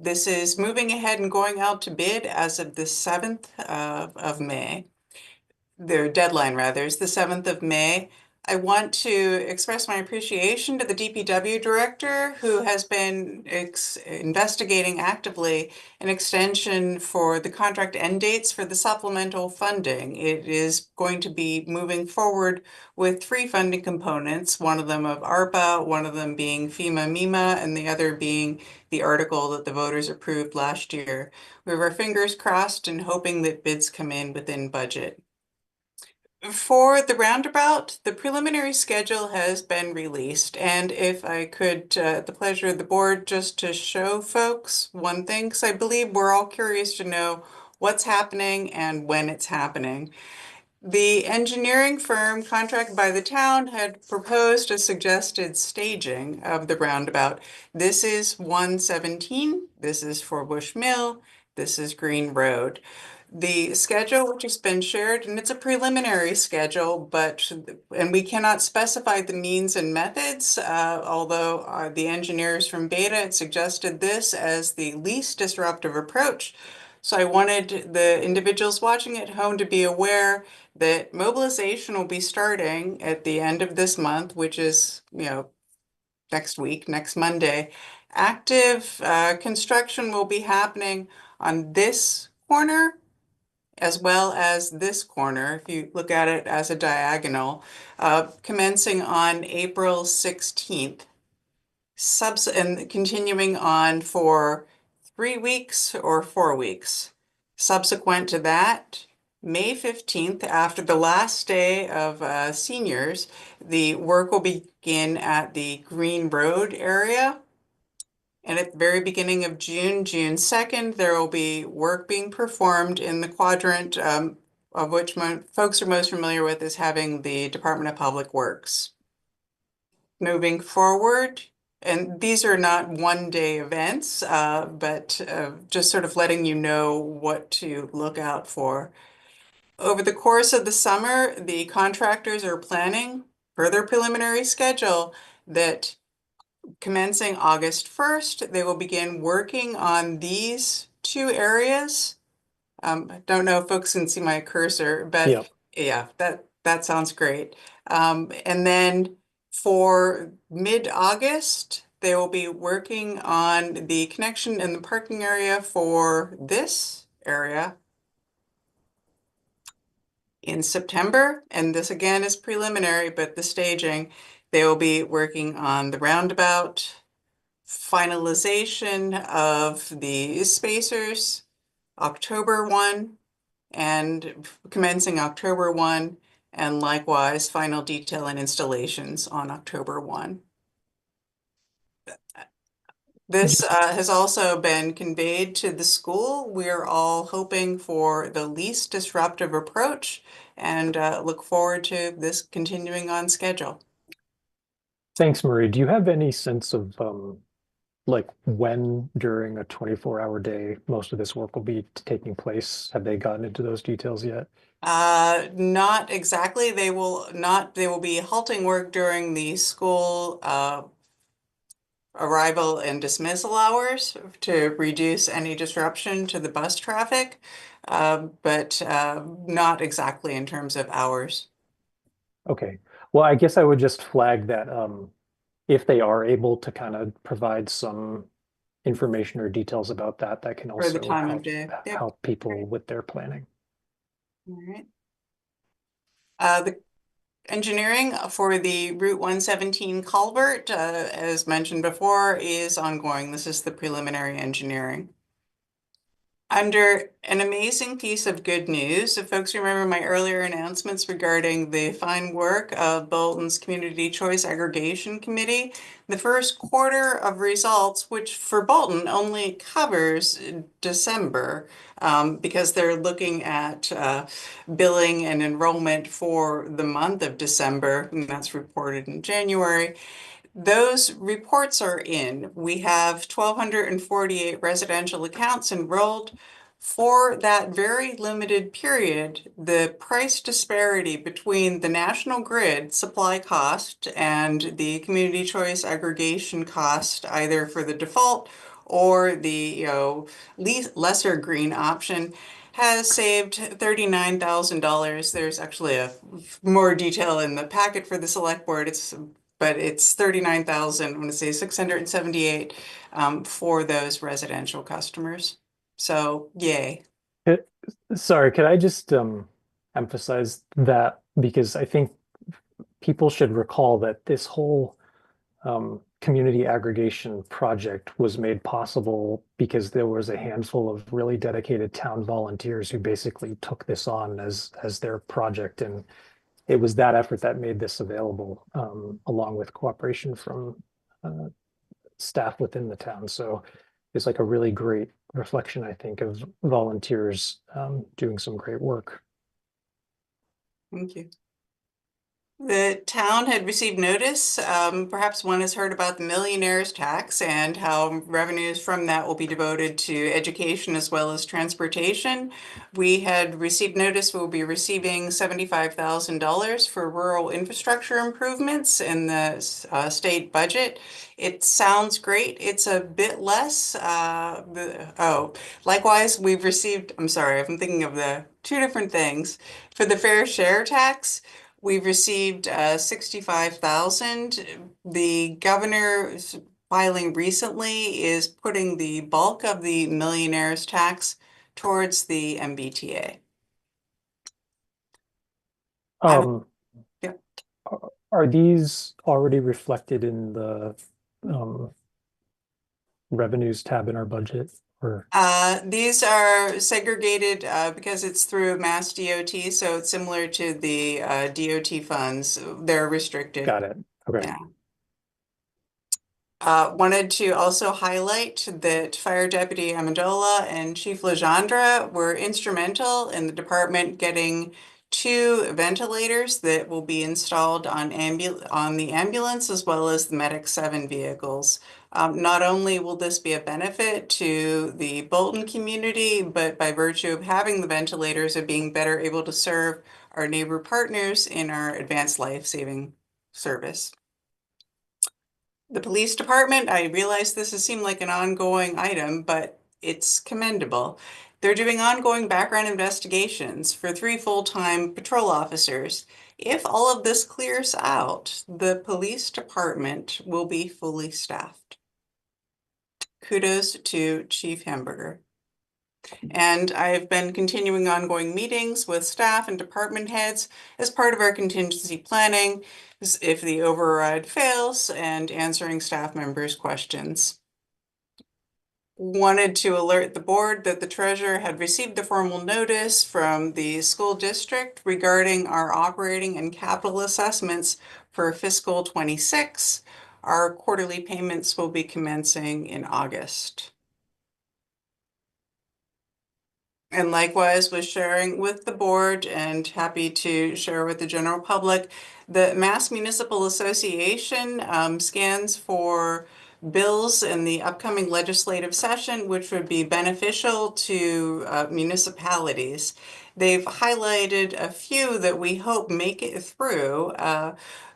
this is moving ahead and going out to bid as of the 7th of May. Their deadline, rather, is the 7th of May. I want to express my appreciation to the DPW director, who has been investigating actively an extension for the contract end dates for the supplemental funding. It is going to be moving forward with 3 funding components, one of them of ARPA, one of them being FEMA MEMA, and the other being the article that the voters approved last year. We have our fingers crossed and hoping that bids come in within budget. For the roundabout, the preliminary schedule has been released, and if I could, at the pleasure of the board, just to show folks one thing, because I believe we're all curious to know what's happening and when it's happening. The engineering firm contracted by the town had proposed a suggested staging of the roundabout. This is 117, this is Forbush Mill, this is Green Road. The schedule, which has been shared, and it's a preliminary schedule, and we cannot specify the means and methods, although the engineers from Beta had suggested this as the least disruptive approach. So I wanted the individuals watching at home to be aware that mobilization will be starting at the end of this month, which is, next week, next Monday. Active construction will be happening on this corner as well as this corner, if you look at it as a diagonal, commencing on April 16th, and continuing on for 3 weeks or 4 weeks. Subsequent to that, May 15th, after the last day of seniors, the work will begin at the Green Road area. And at the very beginning of June, June 2nd, there will be work being performed in the quadrant of which folks are most familiar with is having the Department of Public Works. Moving forward, and these are not one-day events, but just sort of letting you know what to look out for. Over the course of the summer, the contractors are planning further preliminary schedule that commencing August 1st, they will begin working on these 2 areas. I don't know if folks can see my cursor, but yeah, that sounds great. And then for mid-August, they will be working on the connection in the parking area for this area in September. And this again is preliminary, but the staging, they will be working on the roundabout, finalization of the spacers, October 1, and commencing October 1, and likewise final detail and installations on October 1. This has also been conveyed to the school. We're all hoping for the least disruptive approach and look forward to this continuing on schedule. Thanks, Marie. Do you have any sense of like when during a 24-hour day most of this work will be taking place? Have they gotten into those details yet? Not exactly. They will be halting work during the school arrival and dismissal hours to reduce any disruption to the bus traffic, but not exactly in terms of hours. Okay. Well, I guess I would just flag that if they are able to kind of provide some information or details about that, that can For the also time of help, day. Yep. help people with their planning. All right. The engineering for the Route 117 culvert, as mentioned before, is ongoing. This is the preliminary engineering. Under an amazing piece of good news, if folks remember my earlier announcements regarding the fine work of Bolton's Community Choice Aggregation Committee, the first quarter of results, which for Bolton only covers December, because they're looking at billing and enrollment for the month of December, and that's reported in January. Those reports are in. We have 1,248 residential accounts enrolled. For that very limited period, the price disparity between the national grid supply cost and the community choice aggregation cost, either for the default or the lesser green option, has saved $39,000. There's actually a more detail in the packet for the select board. But it's 39,000, I'm going to say 678 for those residential customers. So, yay. Sorry, could I just emphasize that, because I think people should recall that this whole community aggregation project was made possible because there was a handful of really dedicated town volunteers who basically took this on as their project, and it was that effort that made this available, along with cooperation from staff within the town. So it's like a really great reflection, I think, of volunteers doing some great work. Thank you. The town had received notice, perhaps one has heard about the millionaire's tax and how revenues from that will be devoted to education as well as transportation. We had received notice we'll be receiving $75,000 for rural infrastructure improvements in the state budget. It sounds great. It's a bit less. Likewise, we've received, I'm sorry, I'm thinking of the two different things. For the fair share tax, we've received 65,000. The governor's filing recently is putting the bulk of the millionaire's tax towards the MBTA. Yeah. Are these already reflected in the revenues tab in our budget? Or these are segregated because it's through Mass DOT, so it's similar to the DOT funds. They're restricted. Got it. Okay. Yeah. Wanted to also highlight that Fire Deputy Amendola and Chief Legendre were instrumental in the department getting 2 ventilators that will be installed on the ambulance as well as the Medic 7 vehicles. Not only will this be a benefit to the Bolton community, but by virtue of having the ventilators of being better able to serve our neighbor partners in our advanced life-saving service. The police department, I realize this has seemed like an ongoing item, but it's commendable. They're doing ongoing background investigations for 3 full-time patrol officers. If all of this clears out, the police department will be fully staffed. Kudos to Chief Hamburger. And I've been continuing ongoing meetings with staff and department heads as part of our contingency planning if the override fails and answering staff members' questions. Wanted to alert the board that the treasurer had received the formal notice from the school district regarding our operating and capital assessments for fiscal 26. Our quarterly payments will be commencing in August. And likewise was sharing with the board and happy to share with the general public, the Mass Municipal Association scans for bills in the upcoming legislative session, which would be beneficial to municipalities. They've highlighted a few that we hope make it through.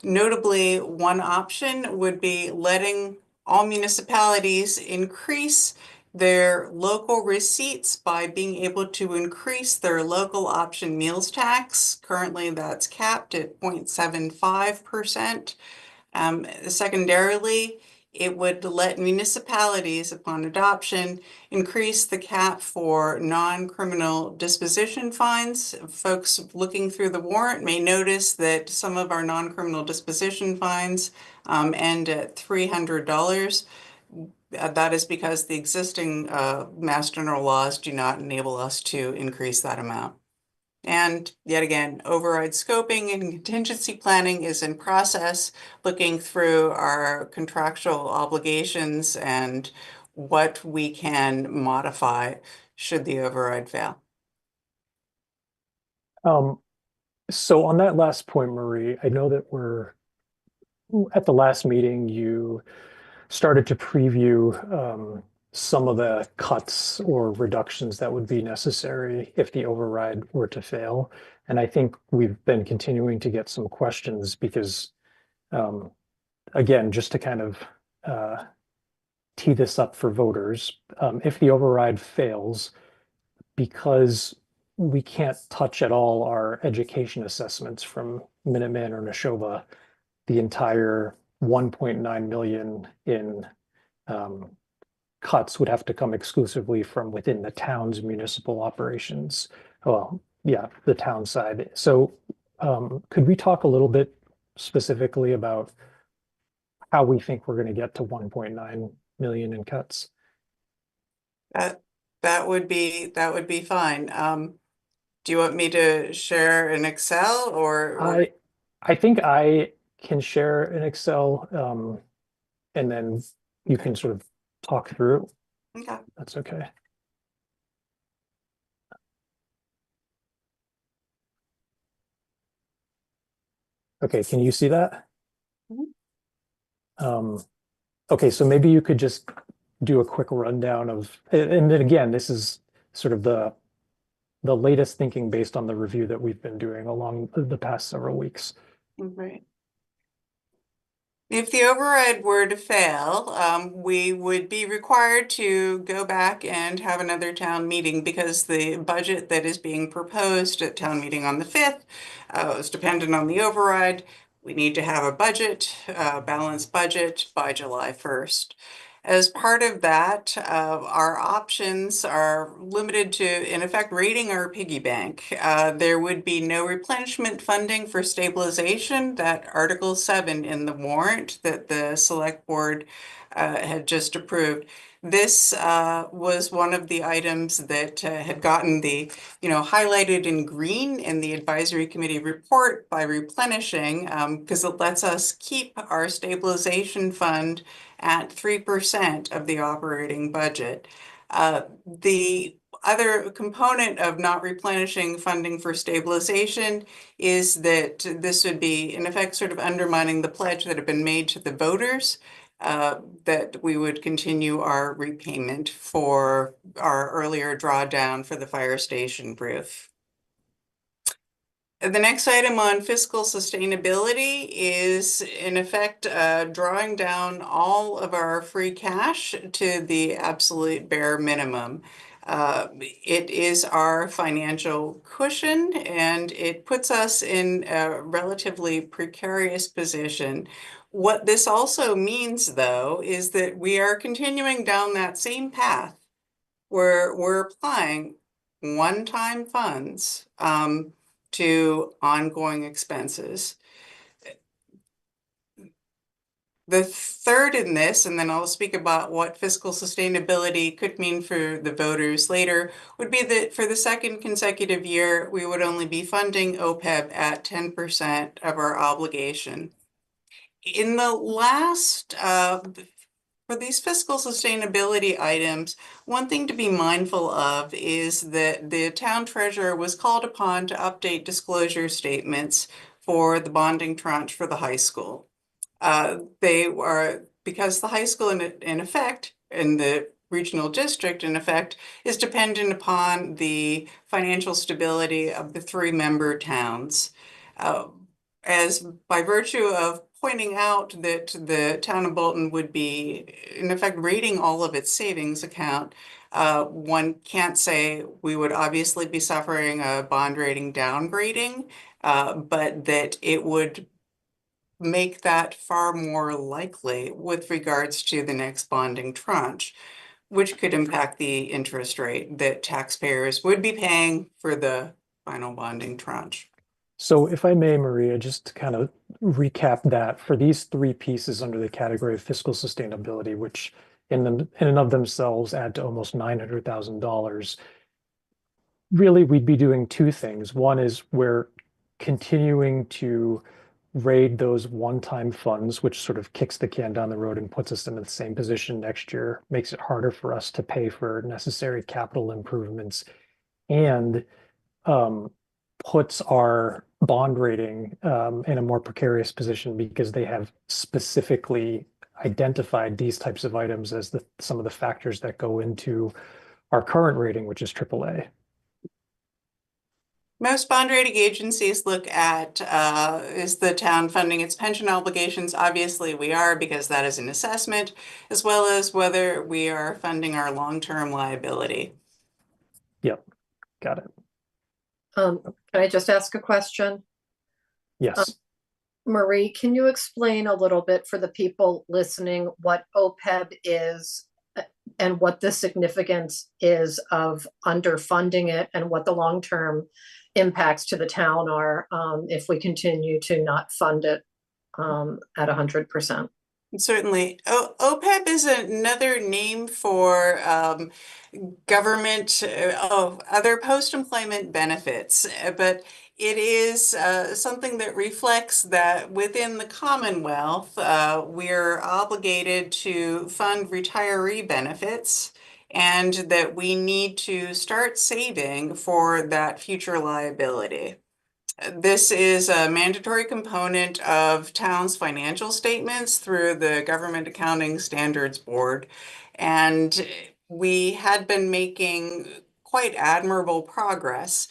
Notably, one option would be letting all municipalities increase their local receipts by being able to increase their local option meals tax. Currently, that's capped at 0.75%. Secondarily, it would let municipalities, upon adoption, increase the cap for non-criminal disposition fines. Folks looking through the warrant may notice that some of our non-criminal disposition fines end at $300. That is because the existing Mass General laws do not enable us to increase that amount. And yet again, override scoping and contingency planning is in process, looking through our contractual obligations and what we can modify should the override fail. So on that last point, Marie, I know that at the last meeting, you started to preview some of the cuts or reductions that would be necessary if the override were to fail. And I think we've been continuing to get some questions because, again, just to kind of tee this up for voters, if the override fails, because we can't touch at all our education assessments from Minuteman or Neshoba, the entire 1.9 million in cuts would have to come exclusively from within the town's municipal operations. Well, yeah, the town side. So could we talk a little bit specifically about how we think we're going to get to 1.9 million in cuts? That would be fine. Do you want me to share an Excel or? I think I can share an Excel and then you can sort of talk through. Okay. That's okay. Okay, can you see that? Okay, so maybe you could just do a quick rundown of, and then again, this is sort of the latest thinking based on the review that we've been doing along the past several weeks. Right. If the override were to fail, we would be required to go back and have another town meeting because the budget that is being proposed at town meeting on the 5th is dependent on the override. We need to have a budget, balanced budget by July 1st. As part of that, our options are limited to, in effect, raiding our piggy bank. There would be no replenishment funding for stabilization, that Article 7 in the warrant that the select board had just approved. This was one of the items that had gotten the, highlighted in green in the advisory committee report by replenishing, because it lets us keep our stabilization fund at 3% of the operating budget. The other component of not replenishing funding for stabilization is that this would be, in effect, sort of undermining the pledge that had been made to the voters that we would continue our repayment for our earlier drawdown for the fire station roof. The next item on fiscal sustainability is, in effect, drawing down all of our free cash to the absolute bare minimum. It is our financial cushion, and it puts us in a relatively precarious position. What this also means, though, is that we are continuing down that same path where we're applying one-time funds to ongoing expenses. The third in this, and then I'll speak about what fiscal sustainability could mean for the voters later, would be that for the second consecutive year, we would only be funding OPEB at 10% of our obligation. In the last, for these fiscal sustainability items, one thing to be mindful of is that the town treasurer was called upon to update disclosure statements for the bonding tranche for the high school. They were, because the high school in effect, in the regional district in effect, is dependent upon the financial stability of the 3 member towns. As by virtue of pointing out that the town of Bolton would be in effect rating all of its savings account, one can't say we would obviously be suffering a bond rating downgrading, but that it would make that far more likely with regards to the next bonding tranche, which could impact the interest rate that taxpayers would be paying for the final bonding tranche. So if I may, Maria, just to kind of recap that for these 3 pieces under the category of fiscal sustainability, which in and of themselves add to almost $900,000, really we'd be doing 2 things. One is we're continuing to raid those one-time funds, which sort of kicks the can down the road and puts us in the same position next year, makes it harder for us to pay for necessary capital improvements, and puts our bond rating in a more precarious position because they have specifically identified these types of items as some of the factors that go into our current rating, which is AAA. Most bond rating agencies look at, is the town funding its pension obligations? Obviously we are, because that is an assessment, as well as whether we are funding our long-term liability. Yep, got it. Can I just ask a question? Yes. Marie, can you explain a little bit for the people listening what OPEB is and what the significance is of underfunding it and what the long-term impacts to the town are if we continue to not fund it at 100%? Certainly. OPEB is another name for government, other post-employment benefits, but it is something that reflects that within the Commonwealth, we're obligated to fund retiree benefits, and that we need to start saving for that future liability. This is a mandatory component of towns' financial statements through the Government Accounting Standards Board. And we had been making quite admirable progress.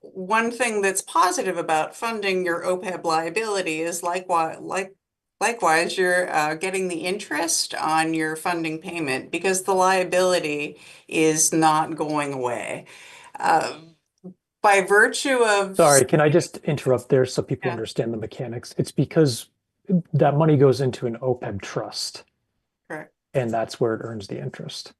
One thing that's positive about funding your OPEB liability is likewise you're getting the interest on your funding payment because the liability is not going away. By virtue of... Sorry, can I just interrupt there so people Yeah. understand the mechanics? It's because that money goes into an OPEB trust, Correct. and that's where it earns the interest.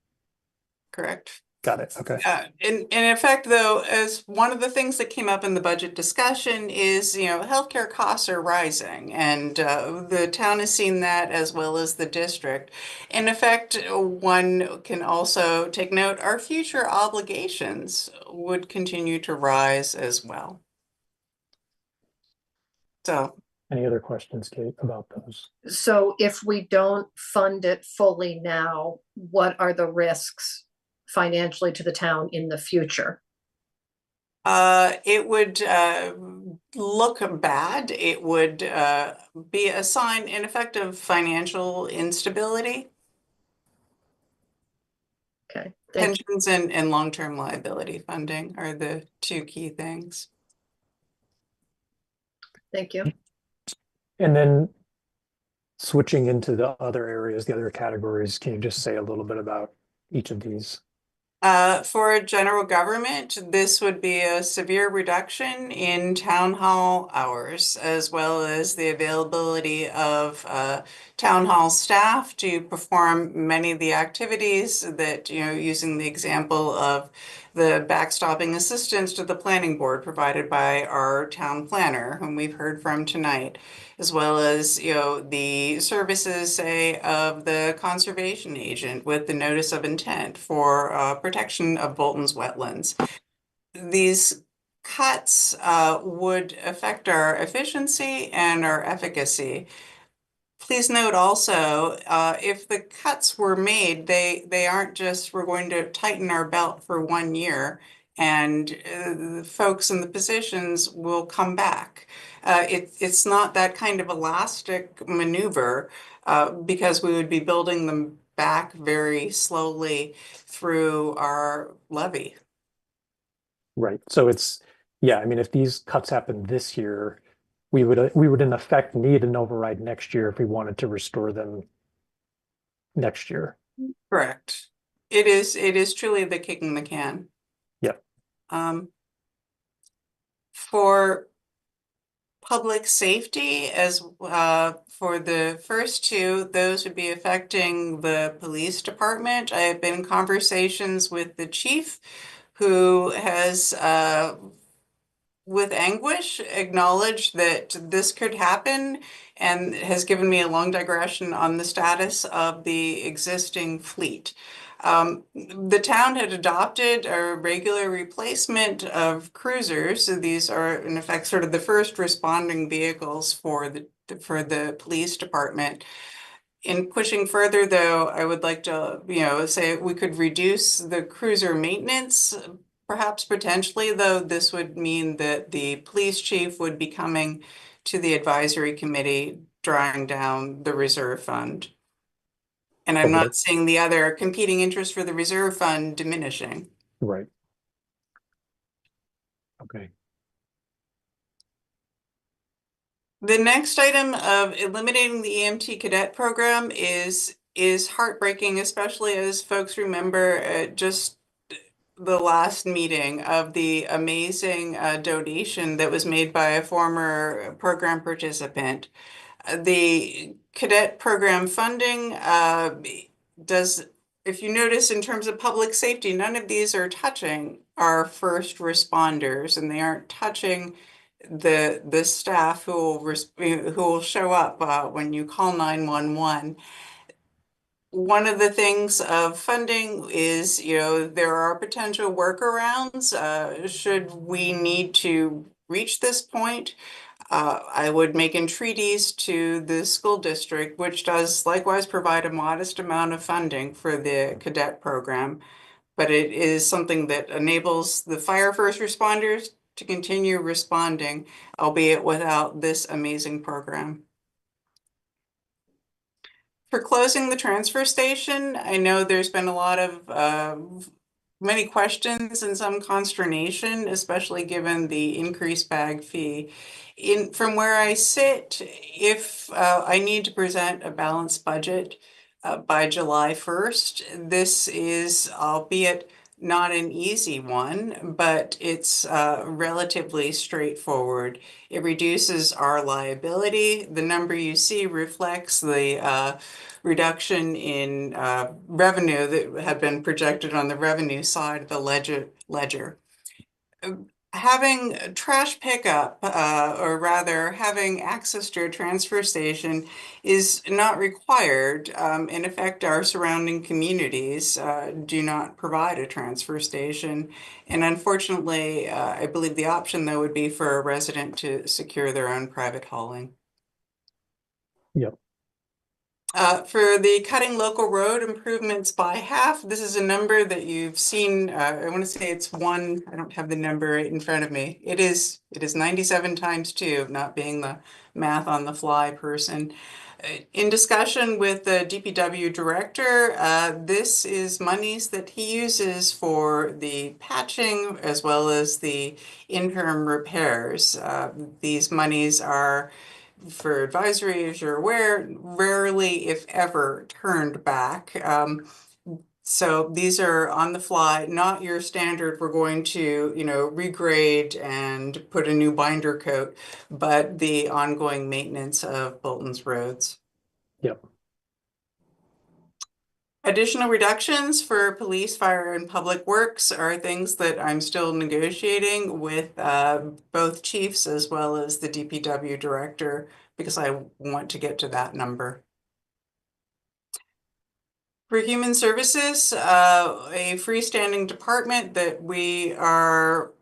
Correct. Got it. Okay. In effect, though, as one of the things that came up in the budget discussion is, healthcare costs are rising, and the town has seen that as well as the district. In effect, one can also take note, our future obligations would continue to rise as well. So, Any other questions, Kate, about those? So if we don't fund it fully now, what are the risks financially to the town in the future? it would look bad. It would be a sign, in effect, of financial instability. Okay, thank you. Pensions and long-term liability funding are the 2 key things. Thank you. And then switching into the other areas, the other categories, can you just say a little bit about each of these? For general government, this would be a severe reduction in town hall hours, as well as the availability of town hall staff to perform many of the activities that, using the example of the backstopping assistance to the planning board provided by our town planner, whom we've heard from tonight, as well as, the services, say, of the conservation agent with the notice of intent for protection of Bolton's wetlands. These cuts would affect our efficiency and our efficacy. Please note also, if the cuts were made, they aren't just, we're going to tighten our belt for 1 year and the folks in the positions will come back. It's not that kind of elastic maneuver because we would be building them back very slowly through our levy. Right. So it's, yeah, I mean, if these cuts happen this year, we would in effect need an override next year if we wanted to restore them next year. Correct. It is truly the kicking the can. Yep. For public safety, as for the first two, those would be affecting the police department. I have been in conversations with the chief, who has with anguish acknowledged that this could happen and has given me a long digression on the status of the existing fleet. The town had adopted a regular replacement of cruisers. So these are in effect sort of the first responding vehicles for the police department. In pushing further, though, I would like to, say we could reduce the cruiser maintenance. Perhaps potentially, though, this would mean that the police chief would be coming to the advisory committee, drawing down the reserve fund. And I'm not seeing the other competing interests for the reserve fund diminishing. Right. Okay. The next item of eliminating the EMT cadet program is heartbreaking, especially as folks remember just the last meeting of the amazing donation that was made by a former program participant. The cadet program funding if you notice in terms of public safety, none of these are touching our first responders, and they aren't touching the staff who will show up when you call 911. One of the things of funding is, there are potential workarounds should we need to reach this point. I would make entreaties to the school district, which does likewise provide a modest amount of funding for the cadet program, but it is something that enables the fire first responders to continue responding, albeit without this amazing program. For closing the transfer station, I know there's been a lot of many questions and some consternation, especially given the increased bag fee. From where I sit, if I need to present a balanced budget by July 1st, this is, albeit not an easy one, but it's relatively straightforward. It reduces our liability. The number you see reflects the reduction in revenue that had been projected on the revenue side of the ledger. Having trash pickup, or rather having access to a transfer station, is not required. In effect, our surrounding communities do not provide a transfer station. And unfortunately, I believe the option, though, would be for a resident to secure their own private hauling. Yep. For the cutting local road improvements by half, this is a number that you've seen. I want to say it's one. I don't have the number right in front of me. It is 97 times 2, not being the math on the fly person. In discussion with the DPW director, this is monies that he uses for the patching as well as the interim repairs. These monies are, for advisory, as you're aware, rarely, if ever, turned back. So these are on the fly, not your standard, we're going to, regrade and put a new binder coat, but the ongoing maintenance of Bolton's roads. Yep. Additional reductions for police, fire, and public works are things that I'm still negotiating with both chiefs as well as the DPW director, because I want to get to that number. For Human Services, a freestanding department that we are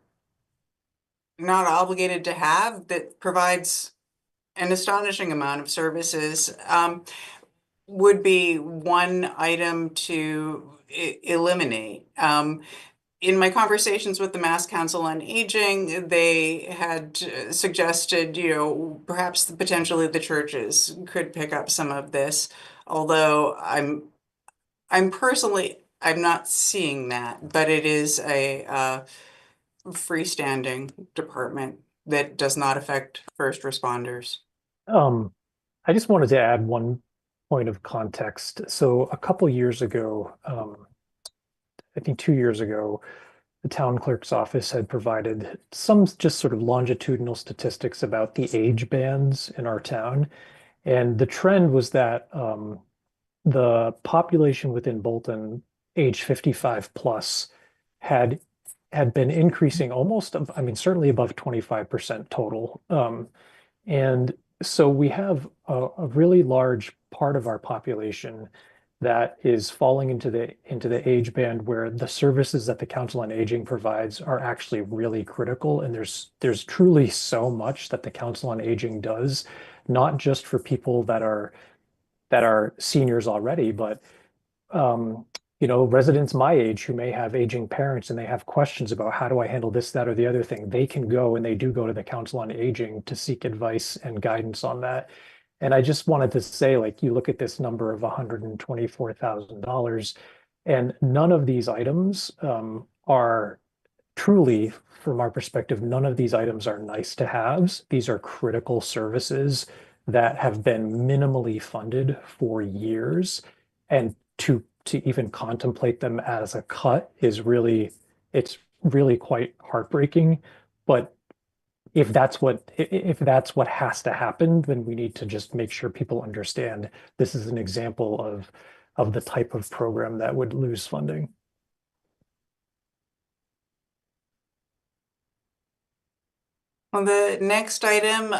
not obligated to have that provides an astonishing amount of services, would be one item to eliminate. In my conversations with the Mass Council on Aging, they had suggested, perhaps potentially the churches could pick up some of this, although I'm not seeing that, but it is a freestanding department that does not affect first responders. I just wanted to add one point of context. So a couple years ago, I think 2 years ago, the town clerk's office had provided some just sort of longitudinal statistics about the age bands in our town. And the trend was that the population within Bolton, age 55 plus, had been increasing almost, I mean, certainly above 25% total. And so we have a really large part of our population that is falling into the age band where the services that the Council on Aging provides are actually really critical. And there's truly so much that the Council on Aging does, not just for people that are seniors already, but residents my age who may have aging parents and they have questions about how do I handle this, that, or the other thing, they can go and they do go to the Council on Aging to seek advice and guidance on that. And I just wanted to say, like, you look at this number of $124,000, and none of these items are truly, from our perspective, none of these items are nice to haves. These are critical services that have been minimally funded for years. And to even contemplate them as a cut is it's really quite heartbreaking. But if that's what has to happen, then we need to just make sure people understand this is an example of the type of program that would lose funding. Well, the next item,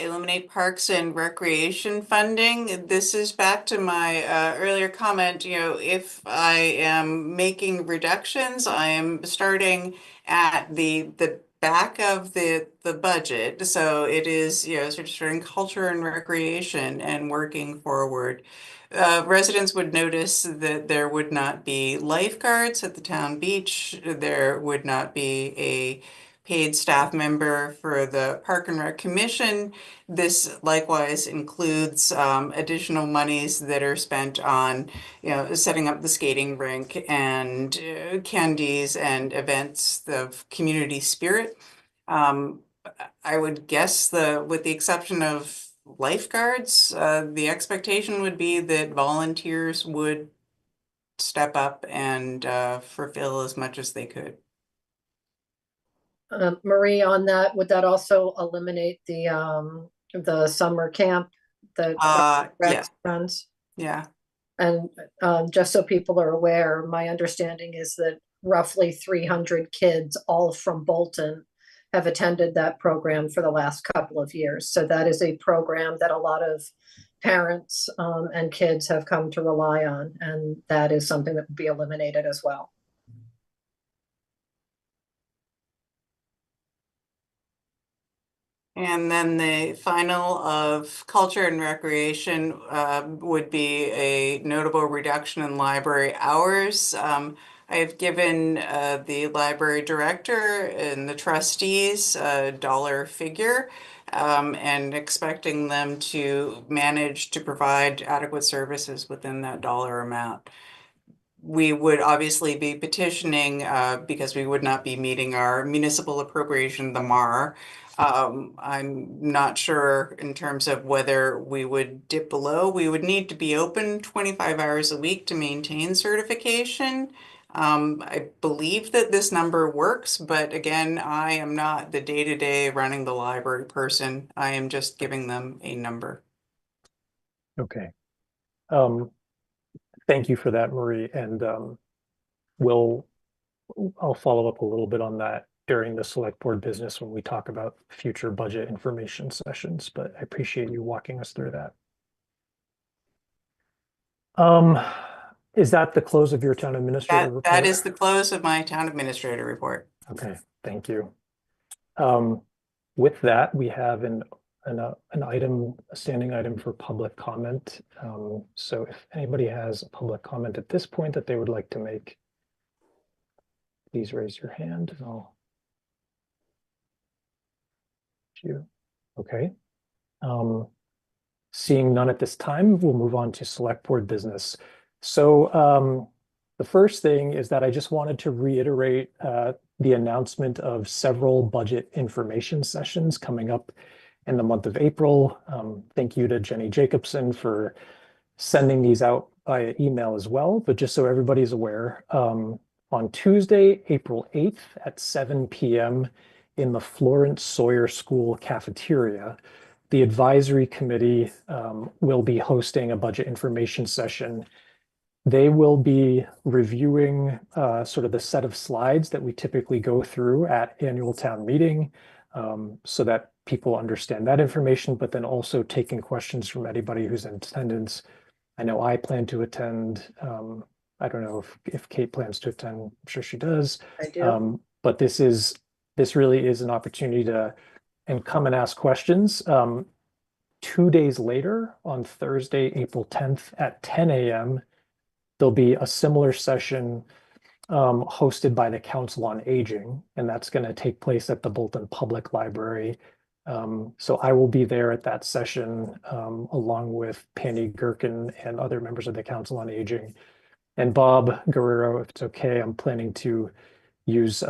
eliminate parks and recreation funding. This is back to my earlier comment. If I am making reductions, I am starting at the back of the budget. So it is, sort of starting culture and recreation and working forward. Residents would notice that there would not be lifeguards at the town beach. There would not be a paid staff member for the Park and Rec Commission. This likewise includes additional monies that are spent on, setting up the skating rink and candies and events of community spirit. I would guess with the exception of lifeguards, the expectation would be that volunteers would step up and fulfill as much as they could. Marie, on that, would that also eliminate the summer camp that Yeah. runs? Yeah. And just so people are aware, my understanding is that roughly 300 kids, all from Bolton, have attended that program for the last couple of years. So that is a program that a lot of parents and kids have come to rely on, and that is something that would be eliminated as well. And then the final of culture and recreation would be a notable reduction in library hours. I have given the library director and the trustees a dollar figure and expecting them to manage to provide adequate services within that dollar amount. we would obviously be petitioning, because we would not be meeting our municipal appropriation, the MAR. I'm not sure in terms of whether we would dip below. We would need to be open 25 hours a week to maintain certification. I believe that this number works, but again, I am not the day-to-day running the library person. I am just giving them a number. Okay. Thank you for that, Marie. And I'll follow up a little bit on that during the select board business when we talk about future budget information sessions, but I appreciate you walking us through that. Is that the close of your town administrator report? That is the close of my town administrator report. Okay, thank you. With that, we have an item, a standing item for public comment. So if anybody has a public comment at this point that they would like to make, please raise your hand and I'll. You. Okay. Seeing none at this time, we'll move on to select board business. So the first thing is that I just wanted to reiterate the announcement of several budget information sessions coming up in the month of April. Thank you to Jenny Jacobson for sending these out via email as well. But just so everybody's aware, on Tuesday, April 8th at 7 p.m. in the Florence Sawyer School cafeteria, the advisory committee will be hosting a budget information session. They will be reviewing sort of the set of slides that we typically go through at annual town meeting so that people understand that information, but then also taking questions from anybody who's in attendance. I know I plan to attend. I don't know if Kate plans to attend. I'm sure she does. I do. But this really is an opportunity to come and ask questions. 2 days later, on Thursday, April 10th at 10 a.m., there'll be a similar session hosted by the Council on Aging, and that's going to take place at the Bolton Public Library. So I will be there at that session along with Penny Gherkin and other members of the Council on Aging. And Bob Guerrero, if it's okay, I'm planning to use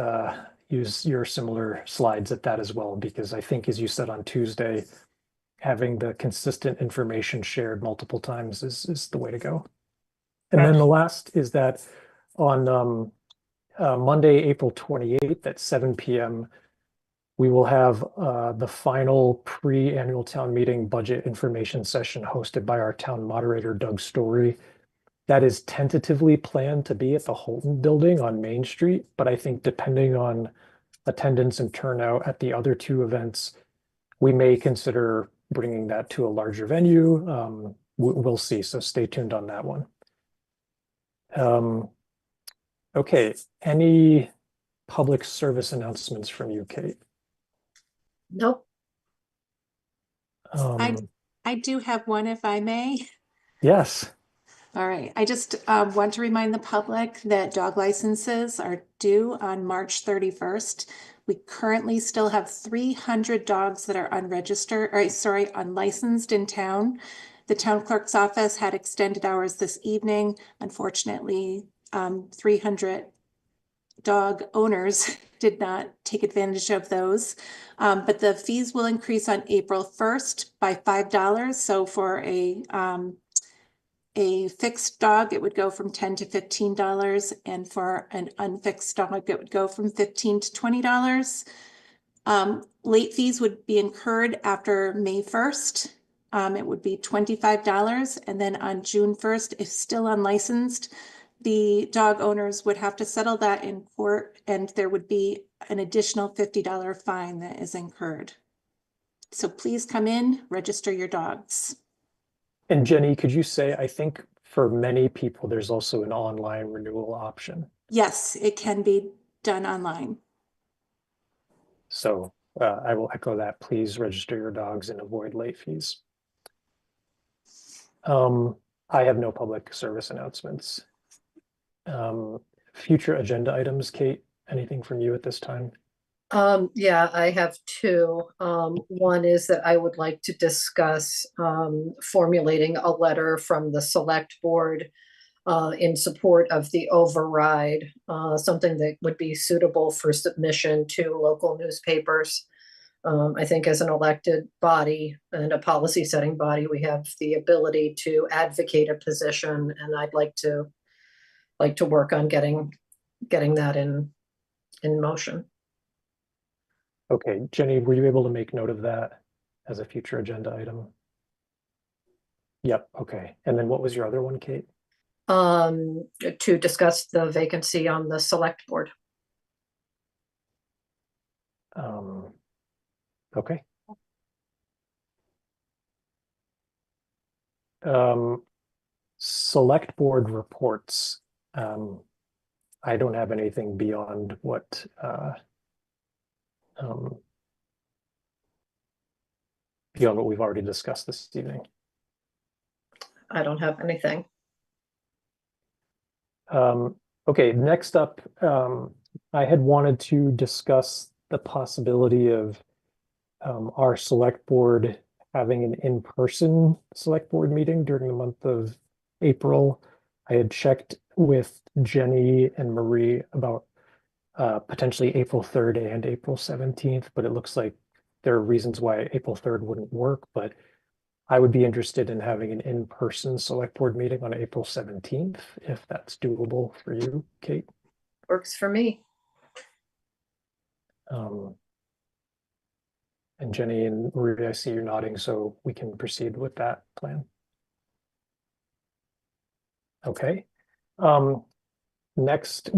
your similar slides at that as well, because I think, as you said on Tuesday, having the consistent information shared multiple times is the way to go. And then the last is that on Monday, April 28th at 7 p.m., we will have the final pre-annual town meeting budget information session hosted by our town moderator, Doug Story. That is tentatively planned to be at the Holton Building on Main Street, but I think depending on attendance and turnout at the other two events, we may consider bringing that to a larger venue. We'll see, so stay tuned on that one. Okay, any public service announcements from you, Kate? Nope. I do have one, if I may. Yes. All right, I just want to remind the public that dog licenses are due on March 31st. We currently still have 300 dogs that are unregistered, or sorry, unlicensed in town. The town clerk's office had extended hours this evening. Unfortunately, 300 dog owners did not take advantage of those. But the fees will increase on April 1st by $5. So for a fixed dog, it would go from $10 to $15, and for an unfixed dog, it would go from $15 to $20. Late fees would be incurred after May 1st. It would be $25, and then on June 1st, if still unlicensed, the dog owners would have to settle that in court, and there would be an additional $50 fine that is incurred. So please come in, register your dogs. And Jenny, could you say, I think for many people, there's also an online renewal option. Yes, it can be done online. So I will echo that. Please register your dogs and avoid late fees. I have no public service announcements. Future agenda items, Kate, anything from you at this time? Yeah, I have two. One is that I would like to discuss formulating a letter from the select board in support of the override, something that would be suitable for submission to local newspapers. I think as an elected body and a policy setting body, we have the ability to advocate a position, and I'd like to work on getting that in motion. Okay, Jenny, were you able to make note of that as a future agenda item? Yep, okay. And then what was your other one, Kate? To discuss the vacancy on the select board. Okay. Select board reports. I don't have anything beyond what beyond what we've already discussed this evening. I don't have anything. Okay, next up, I had wanted to discuss the possibility of our select board having an in-person select board meeting during the month of April. I had checked with Jenny and Marie about potentially April 3rd and April 17th, but it looks like there are reasons why April 3rd wouldn't work, but I would be interested in having an in-person select board meeting on April 17th, if that's doable for you, Kate. Works for me. And Jenny and Marie, I see you nodding, so we can proceed with that plan. Okay. Next,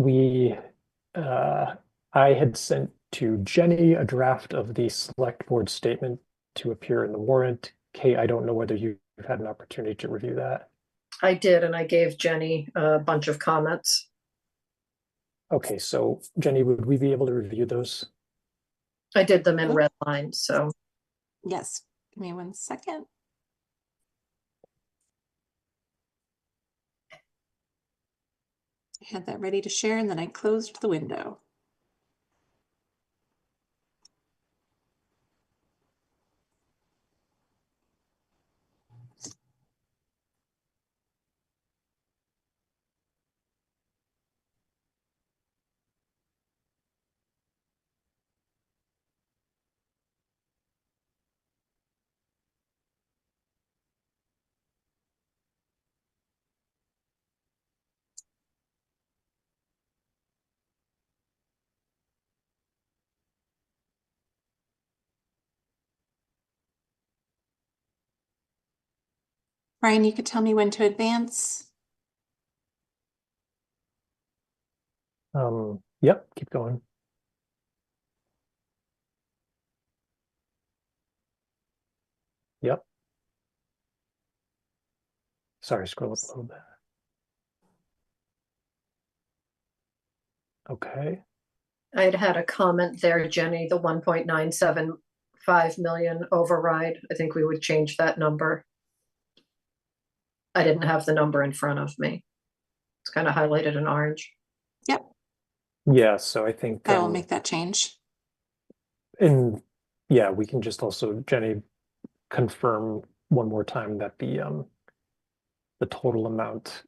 I had sent to Jenny a draft of the select board statement to appear in the warrant. Kate, I don't know whether you've had an opportunity to review that. I did, and I gave Jenny a bunch of comments. Okay, so Jenny, would we be able to review those? I did them in red lines, so. Yes, give me 1 second. I had that ready to share and then I closed the window. Brian, you could tell me when to advance. Yep, keep going. Yep. Sorry, scroll up a little bit. Okay. I'd had a comment there, Jenny, the 1.975 million override. I think we would change that number. I didn't have the number in front of me. It's kind of highlighted in orange. Yep, Yeah, so I think I will make that change. and yeah, we can just also, Jenny, confirm one more time that the total amount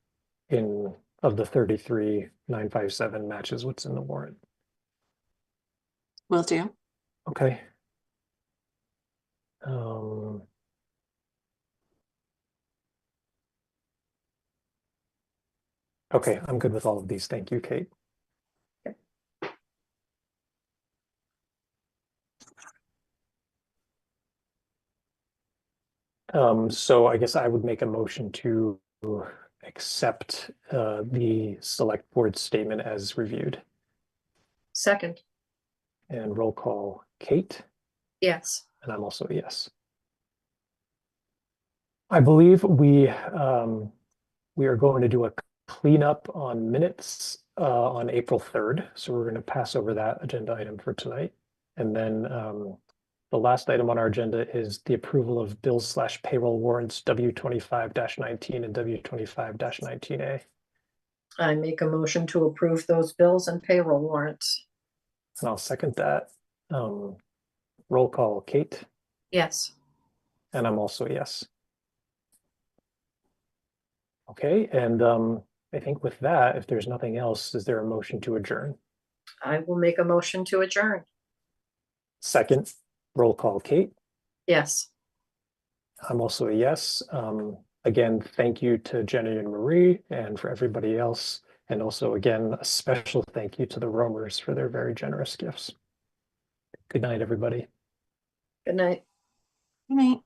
of the 33,957 matches what's in the warrant. Will do. Okay. Okay, I'm good with all of these. Thank you, Kate. So I guess I would make a motion to accept the select board statement as reviewed. Second, And roll call, Kate, yes. and I'm also a yes. I believe we are going to do a cleanup on minutes on April 3rd. So we're going to pass over that agenda item for tonight. And then the last item on our agenda is the approval of bills/payroll warrants W25-19 and W25-19A. I make a motion to approve those bills and payroll warrants. And I'll second that. Roll call, Kate, Yes. and I'm also a yes. Okay, and I think with that, if there's nothing else, is there a motion to adjourn? I will make a motion to adjourn. Second, roll call, Kate. Yes. I'm also a yes. Again, thank you to Jenny and Marie and for everybody else. And also, again, a special thank you to the Roamers for their very generous gifts. Good night, everybody. Good night. Good night.